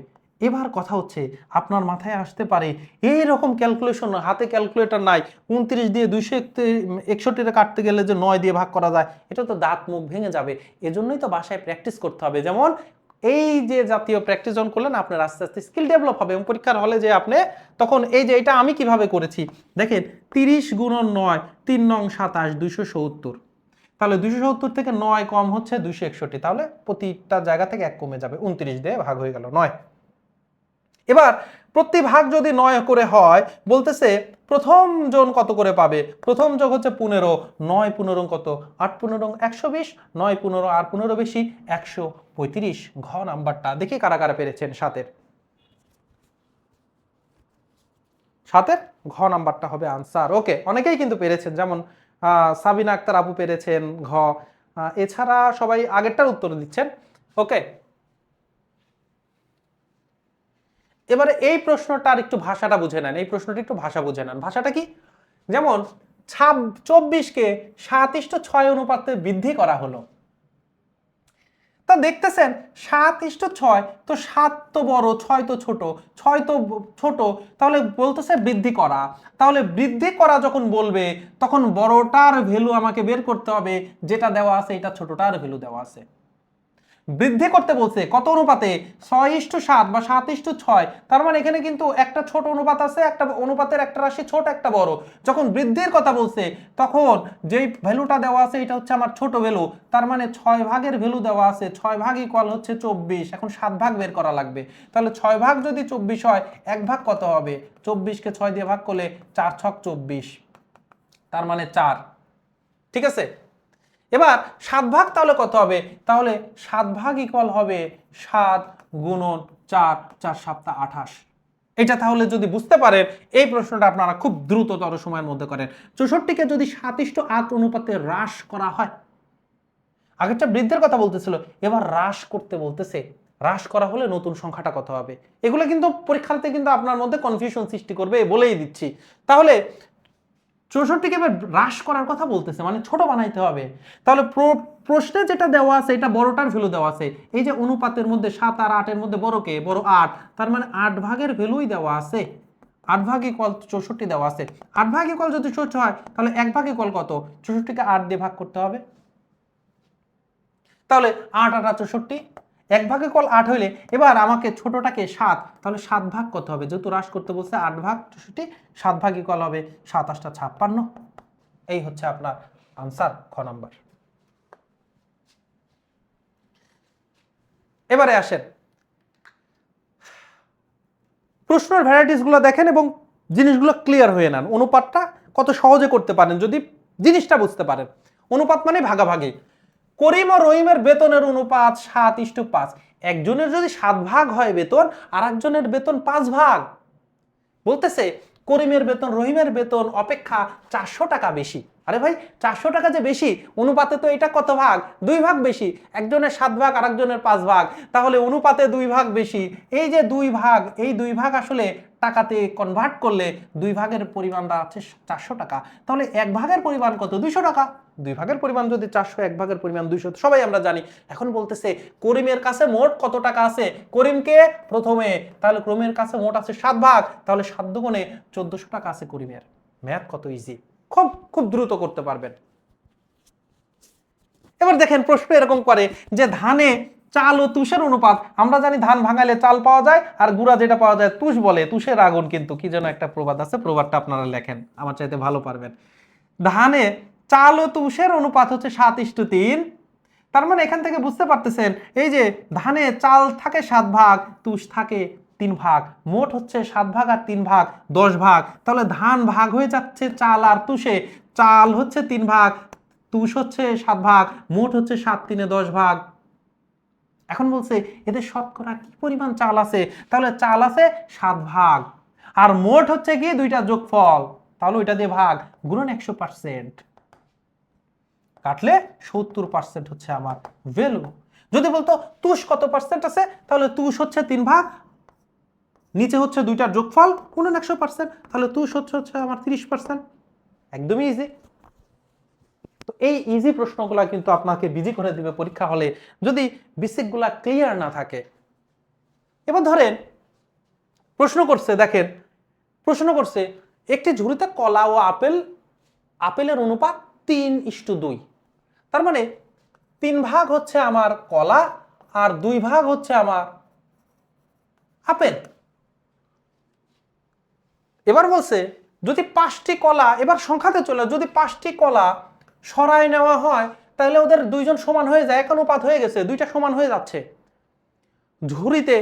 [SPEAKER 1] এবার কথা হচ্ছে আপনার মাথায় আসতে পারে এইরকম ক্যালকুলেশন, হাতে ক্যালকুলেটর নাই, 29 দিয়ে 261 কাটতে গেলে যে 9 দিয়ে ভাগ করা যায়, এটা তো দাঁত মুখ ভেঙে যাবে। এজন্যই তো বাসায় প্র্যাকটিস করতে হবে। যেমন এই যে জাতীয় প্র্যাকটিস যখন করলেন আপনার আস্তে আস্তে স্কিল ডেভেলপ হবে এবং পরীক্ষার হলে যে আপনি তখন এই যে এটা আমি কিভাবে করেছি দেখেন, 30 × 9 3 নং 27 270। তাহলে 270 থেকে 9 কম হচ্ছে 261, তাহলে প্রতিটা জায়গা থেকে 1 কমে যাবে, 29 দিয়ে ভাগ হয়ে গেল 9। এবার প্রতি ভাগ যদি 9 করে হয়, বলতেছে প্রথম জন কত করে পাবে? প্রথম যোগ হচ্ছে 15, 9 15 কত? 8 15 120, 9 15 আর 15 বেশি 135। ঘ নাম্বারটা দেখি কারা কারা পেরেছেন। সাতের ঘ নাম্বারটা হবে আনসার। ওকে, অনেকেই কিন্তু পেরেছেন, যেমন সাবিনা আক্তার আপু পেরেছেন ঘ। এছাড়া সবাই আগেরটার উত্তর দিচ্ছেন। ওকে, এবারে এই প্রশ্নটার একটু ভাষাটা বুঝে নেন। এই প্রশ্নটা একটু ভাষা বুঝে নেন। ভাষাটা কি? যেমন 24কে 7:6 অনুপাতে বৃদ্ধি করা হলো। তা দেখতেছেন 7:6, তো 7 তো বড়, 6 তো ছোট, 6 তো ছোট, তাহলে বলতেছে বৃদ্ধি করা। তাহলে বৃদ্ধি করা যখন বলবে তখন বড়টার ভ্যালু আমাকে বের করতে হবে, যেটা দেওয়া আছে এটা ছোটটার ভ্যালু দেওয়া আছে। বৃদ্ধি করতে বলছে কত অনুপাতে? 6:7 বা 7:6। তার মানে এখানে কিন্তু একটা ছোট অনুপাত আছে, একটা অনুপাতের একটা রাশি ছোট একটা বড়। যখন বৃদ্ধির কথা বলছে তখন যেই ভ্যালুটা দেওয়া আছে এটা হচ্ছে আমার ছোট ভ্যালু, তার মানে 6 ভাগের ভ্যালু দেওয়া আছে, 6 ভাগ ইকুয়াল হচ্ছে 24। এখন 7 ভাগ বের করা লাগবে। তাহলে 6 ভাগ যদি 24 হয়, 1 ভাগ কত হবে? 24কে 6 দিয়ে ভাগ করলে 4 ছক 24, তার মানে 4। ঠিক আছে, এবার 7 ভাগ তাহলে কত হবে? তাহলে 7 ভাগ ইকুয়াল হবে 7 গুণন 4, 4 7 28। এটা তাহলে যদি বুঝতে পারেন, এই প্রশ্নটা আপনারা খুব দ্রুততর সময়ের মধ্যে করেন। 64কে যদি 7:8 অনুপাতে হ্রাস করা হয়, আগেরটা বৃদ্ধির কথা বলতেছিল, এবার হ্রাস করতে বলতেছে, হ্রাস করা হলে নতুন সংখ্যাটা কত হবে? এগুলো কিন্তু পরীক্ষাতে কিন্তু আপনার মধ্যে কনফিউশন সৃষ্টি করবে, বলেই দিচ্ছি। তাহলে 64কে এবার হ্রাস করার কথা বলতেছে, মানে ছোট বানাইতে হবে। তাহলে প্রশ্নে যেটা দেওয়া আছে এটা বড়টার ভ্যালু দেওয়া আছে। এই যে অনুপাতের মধ্যে 7 আর 8 এর মধ্যে বড় কে? বড় 8, তার মানে 8 ভাগের ভ্যালুই দেওয়া আছে। 8 ভাগ ইকুয়াল 64 দেওয়া আছে। 8 ভাগ ইকুয়াল যদি 64 হয়, তাহলে 1 ভাগ ইকুয়াল কত? 64কে 8 দিয়ে ভাগ করতে হবে। তাহলে 8 আর 64, 1 ভাগ ইকুয়াল 8 হইলে এবার আমাকে ছোটটাকে 7, তাহলে 7 ভাগ কত হবে? যেহেতু হ্রাস করতে বলছে 8 ভাগ 64, 7 ভাগ ইকুয়াল হবে 7 8 56। এই হচ্ছে আপনার আনসার, খ নাম্বার। এবারে আসেন প্রশ্নের ভ্যারাইটিসগুলো দেখেন এবং জিনিসগুলো ক্লিয়ার হয়ে নেন। অনুপাতটা কত সহজে করতে পারেন যদি জিনিসটা বুঝতে পারেন। অনুপাত মানে ভাগাভাগি। করিম ও রহিমের বেতনের অনুপাত 7:5। একজনের যদি 7 ভাগ হয় বেতন, আর একজনের বেতন 5 ভাগ, বলতেছে করিমের বেতন রহিমের বেতন অপেক্ষা 400 টাকা বেশি। আরে ভাই 400 টাকা যে বেশি, অনুপাতে তো এটা কত ভাগ? 2 ভাগ বেশি। একজনের 7 ভাগ আর একজনের 5 ভাগ, তাহলে অনুপাতে 2 ভাগ বেশি। এই যে 2 ভাগ, এই 2 ভাগ আসলে টাকাতে কনভার্ট করলে 2 ভাগের পরিমাণটা আছে 400 টাকা। তাহলে 1 ভাগের পরিমাণ কত? 200 টাকা। 2 ভাগের পরিমাণ যদি 400, 1 ভাগের পরিমাণ 200, সবাই আমরা জানি। এখন বলতেছে করিমের কাছে মোট কত টাকা আছে? করিমকে প্রথমে, তাহলে করিমের কাছে মোট আছে 7 ভাগ, তাহলে 7 দুগুণে 1400 টাকা আছে করিমের। ম্যাথ কত ইজি, খুব খুব দ্রুত করতে পারবেন। এবার দেখেন প্রশ্ন এরকম করে যে ধানে চাল ও তুষের অনুপাত। আমরা জানি ধান ভাঙালে চাল পাওয়া যায়, আর গুঁড়া যেটা পাওয়া যায় তুষ বলে। তুষের আগুন কিন্তু কি যেন একটা প্রবাদ আছে, প্রবাদটা আপনারা লেখেন, আমার চাইতে ভালো পারবেন। ধানে চাল ও তুষের অনুপাত হচ্ছে 7:3। তার মানে এখান থেকে বুঝতে পারতেছেন এই যে ধানে চাল থাকে 7 ভাগ, তুষ থাকে 3 ভাগ, মোট হচ্ছে 7 ভাগ আর 3 ভাগ 10 ভাগ। তাহলে ধান ভাগ হয়ে যাচ্ছে চাল আর তুষে। চাল হচ্ছে 3 ভাগ, তুষ হচ্ছে 7 ভাগ, মোট হচ্ছে 7 3 10 ভাগ। এখন বলছে এদের শতকরা কি পরিমাণ চাল আছে? তাহলে চাল আছে 7 ভাগ, আর মোট হচ্ছে কি দুইটা যোগফল, তাহলে ওইটা দিয়ে ভাগ, গুণন 100%, কাটলে 70% হচ্ছে আমার ভ্যালু। যদি বলতো তুষ কত পার্সেন্ট আছে, তাহলে তুষ হচ্ছে 3 ভাগ, নিচে হচ্ছে দুইটার যোগফল, গুণন 100%, তাহলে তুষ হচ্ছে আমার 30%। একদমই ইজি। তো এই ইজি প্রশ্নগুলা কিন্তু আপনাকে বিজি করে দিবে পরীক্ষা হলে যদি বেসিকগুলা ক্লিয়ার না থাকে। এবার ধরেন প্রশ্ন করছে, দেখেন প্রশ্ন করছে একটি ঝুড়িতে কলা ও আপেলের অনুপাত 3:2। তার মানে 3 ভাগ হচ্ছে আমার কলা আর 2 ভাগ হচ্ছে আমার আপেল। এবার বলছে যদি 5টি কলা, এবার সংখ্যাতে চলে, যদি 5টি কলা সরায় নেওয়া হয় তাহলে ওদের দুইজন সমান হয়ে যায়, এক অনুপাত হয়ে গেছে, দুইটা সমান হয়ে যাচ্ছে। ঝুড়িতে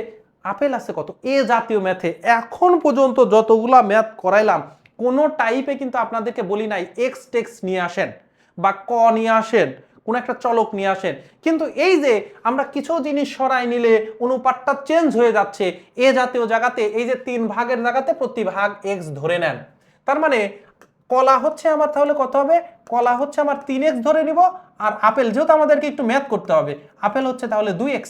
[SPEAKER 1] আপেল আছে কত? এ জাতীয় ম্যাথে এখন পর্যন্ত যতগুলা ম্যাথ করাইলাম কোনো টাইপে কিন্তু আপনাদেরকে বলি নাই এক্স টেক্স নিয়ে আসেন বা ক নিয়ে আসেন, কোন একটা চলক নিয়ে আসেন। কিন্তু এই যে আমরা কিছু জিনিস সরাই নিলে অনুপাতটা চেঞ্জ হয়ে যাচ্ছে, এ জাতীয় জায়গাতে এই যে 3 ভাগের জায়গাতে প্রতি ভাগ এক্স ধরে নেন। তার মানে কলা হচ্ছে আমার, তাহলে কত হবে? কলা হচ্ছে আমার 3x ধরে নিব, আর আপেল যেহেতু আমাদেরকে একটু ম্যাথ করতে হবে, আপেল হচ্ছে তাহলে 2x।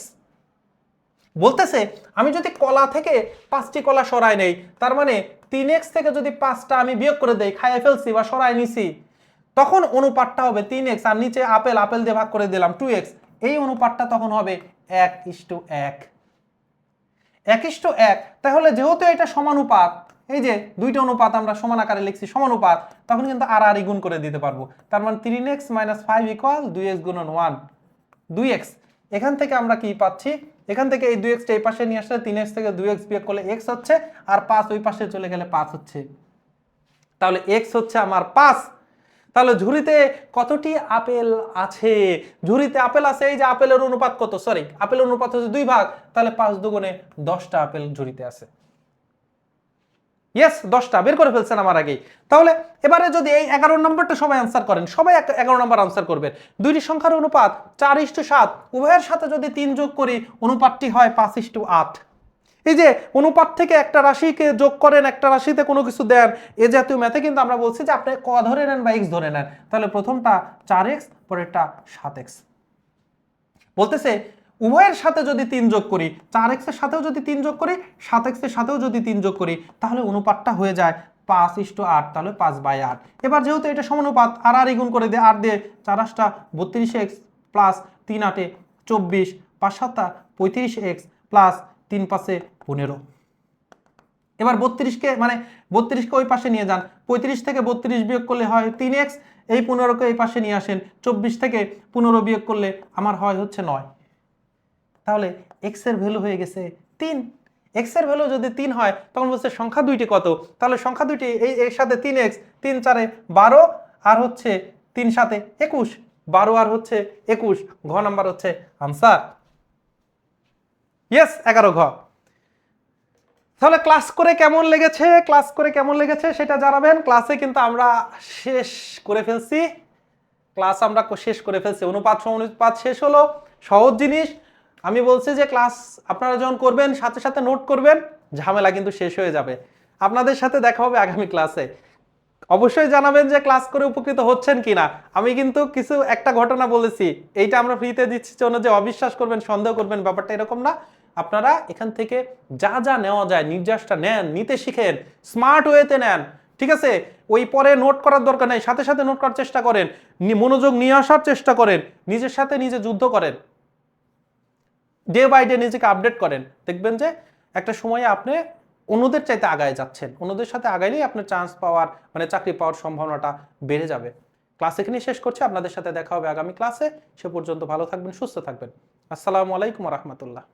[SPEAKER 1] বলতেছে আমি যদি কলা থেকে 5টি কলা সরাই নেই, তার মানে 3x থেকে যদি 5টা আমি বিয়োগ করে দেই, খাইয়ে ফেলছি বা সরাই নিছি, তখন অনুপাতটা হবে 3x, আর নিচে আপেল, আপেল দিয়ে ভাগ করে দিলাম 2x। এই অনুপাতটা তখন হবে 1:1। 1:1। তাহলে যেহেতু এটা সমানুপাত, এই যে দুইটা অনুপাত আমরা সমান আকারে লিখছি সমানুপাত, তখন কিন্তু আর আর গুণ করে দিতে পারবো। তার মানে 3x - 5 = 2x গুণন 1, 2x। এখান থেকে আমরা কি পাচ্ছি? এখান থেকে এই 2x টা এই পাশে নিয়ে আসলে 3x থেকে 2x বিয়োগ করলে x হচ্ছে, আর 5 ওই পাশে চলে গেলে 5 হচ্ছে। তাহলে x হচ্ছে আমার 5। তাহলে ঝুড়িতে কতটি আপেল আছে? ঝুড়িতে আপেল আছে, এই যে আপেলের অনুপাত কত? সরি, আপেলের অনুপাত হচ্ছে 2 ভাগ, তাহলে 5 দুগুণে 10টা আপেল ঝুড়িতে আছে। ইয়েস, 10টা বের করে ফেলছেন আমার আগেই। তাহলে এবারে যদি এই 11 নম্বরটা সবাই আনসার করেন, সবাই 11 নম্বর আনসার করবেন। দুইটি সংখ্যার অনুপাত 4:7, উভয়ের সাথে যদি 3 যোগ করি অনুপাতটি হয় 5:8। এই যে অনুপাত থেকে একটা রাশিকে যোগ করেন, একটা রাশিতে কোনো কিছু দেন, এ জাতীয় ম্যাথে কিন্তু আমরা বলছি যে আপনি ক ধরে নেন বা x ধরে নেন। তাহলে প্রথমটা 4x, পরেরটা 7x। বলতেছে উভয়ের সাথে যদি 3 যোগ করি, 4x এর সাথেও যদি 3 যোগ করি, 7x এর সাথেও যদি 3 যোগ করি, তাহলে অনুপাতটা হয়ে যায় 5:8, তাহলে 5/8। এবার যেহেতু এটা সমানুপাত, আর আর গুণ করে দিয়ে, আর দিয়ে 4 * 32x প্লাস 3 * 24, 5 × 7 = 35x প্লাস 3 × 5 = 15। এবার 32কে মানে 32কে ওই পাশে নিয়ে যান, 35 থেকে 32 বিয়োগ করলে হয় 3x, এই 15কে এই পাশে নিয়ে আসেন, 24 থেকে 15 বিয়োগ করলে আমার হয় হচ্ছে 9। তাহলে x এর ভ্যালু হয়ে গেছে 3। x এর ভ্যালু যদি 3 হয় তখন বলছে সংখ্যা দুইটি কত? তাহলে সংখ্যা দুইটি এই এর সাথে 3x, 3 × 4 = 12, আর হচ্ছে 3 × 7 = 21, 12 আর হচ্ছে 21, ঘ নাম্বার হচ্ছে আনসার। ইয়েস 11 ঘ। তাহলে ক্লাস করে কেমন লেগেছে সেটা জানাবেন। ক্লাসে কিন্তু আমরা শেষ করে ফেলছি, অনুপাত শেষ হলো। সহজ জিনিস, আমি বলছি যে ক্লাস আপনারা যখন করবেন সাথে সাথে নোট করবেন, ঝামেলা কিন্তু শেষ হয়ে যাবে। আপনাদের সাথে দেখা হবে আগামী ক্লাসে। অবশ্যই জানাবেন যে ক্লাস করে উপকৃত হচ্ছেন কিনা। আমি কিন্তু একটা ঘটনা বলেছি, এইটা আমরা ফ্রিতে দিচ্ছি জন্য যে অবিশ্বাস করবেন, সন্দেহ করবেন, ব্যাপারটা এরকম না। আপনারা এখান থেকে যা যা নেওয়া যায় নির্যাসটা নেন, নিতে শিখেন, স্মার্ট ওয়েতে নেন, ঠিক আছে? ওই পরে নোট করার দরকার নেই, সাথে সাথে নোট করার চেষ্টা করেন, মনোযোগ নিয়ে আসার চেষ্টা করেন, নিজের সাথে নিজে যুদ্ধ করেন, ডে বাই ডে নিজেকে আপডেট করেন। দেখবেন যে একটা সময়ে আপনি অন্যদের চাইতে আগায় যাচ্ছেন। অন্যদের সাথে আগাইলেই আপনার চান্স পাওয়ার মানে চাকরি পাওয়ার সম্ভাবনাটা বেড়ে যাবে। ক্লাস এখানেই শেষ করছি, আপনাদের সাথে দেখা হবে আগামী ক্লাসে। সে পর্যন্ত ভালো থাকবেন, সুস্থ থাকবেন। আসসালামু আলাইকুম ওয়া রাহমাতুল্লাহ।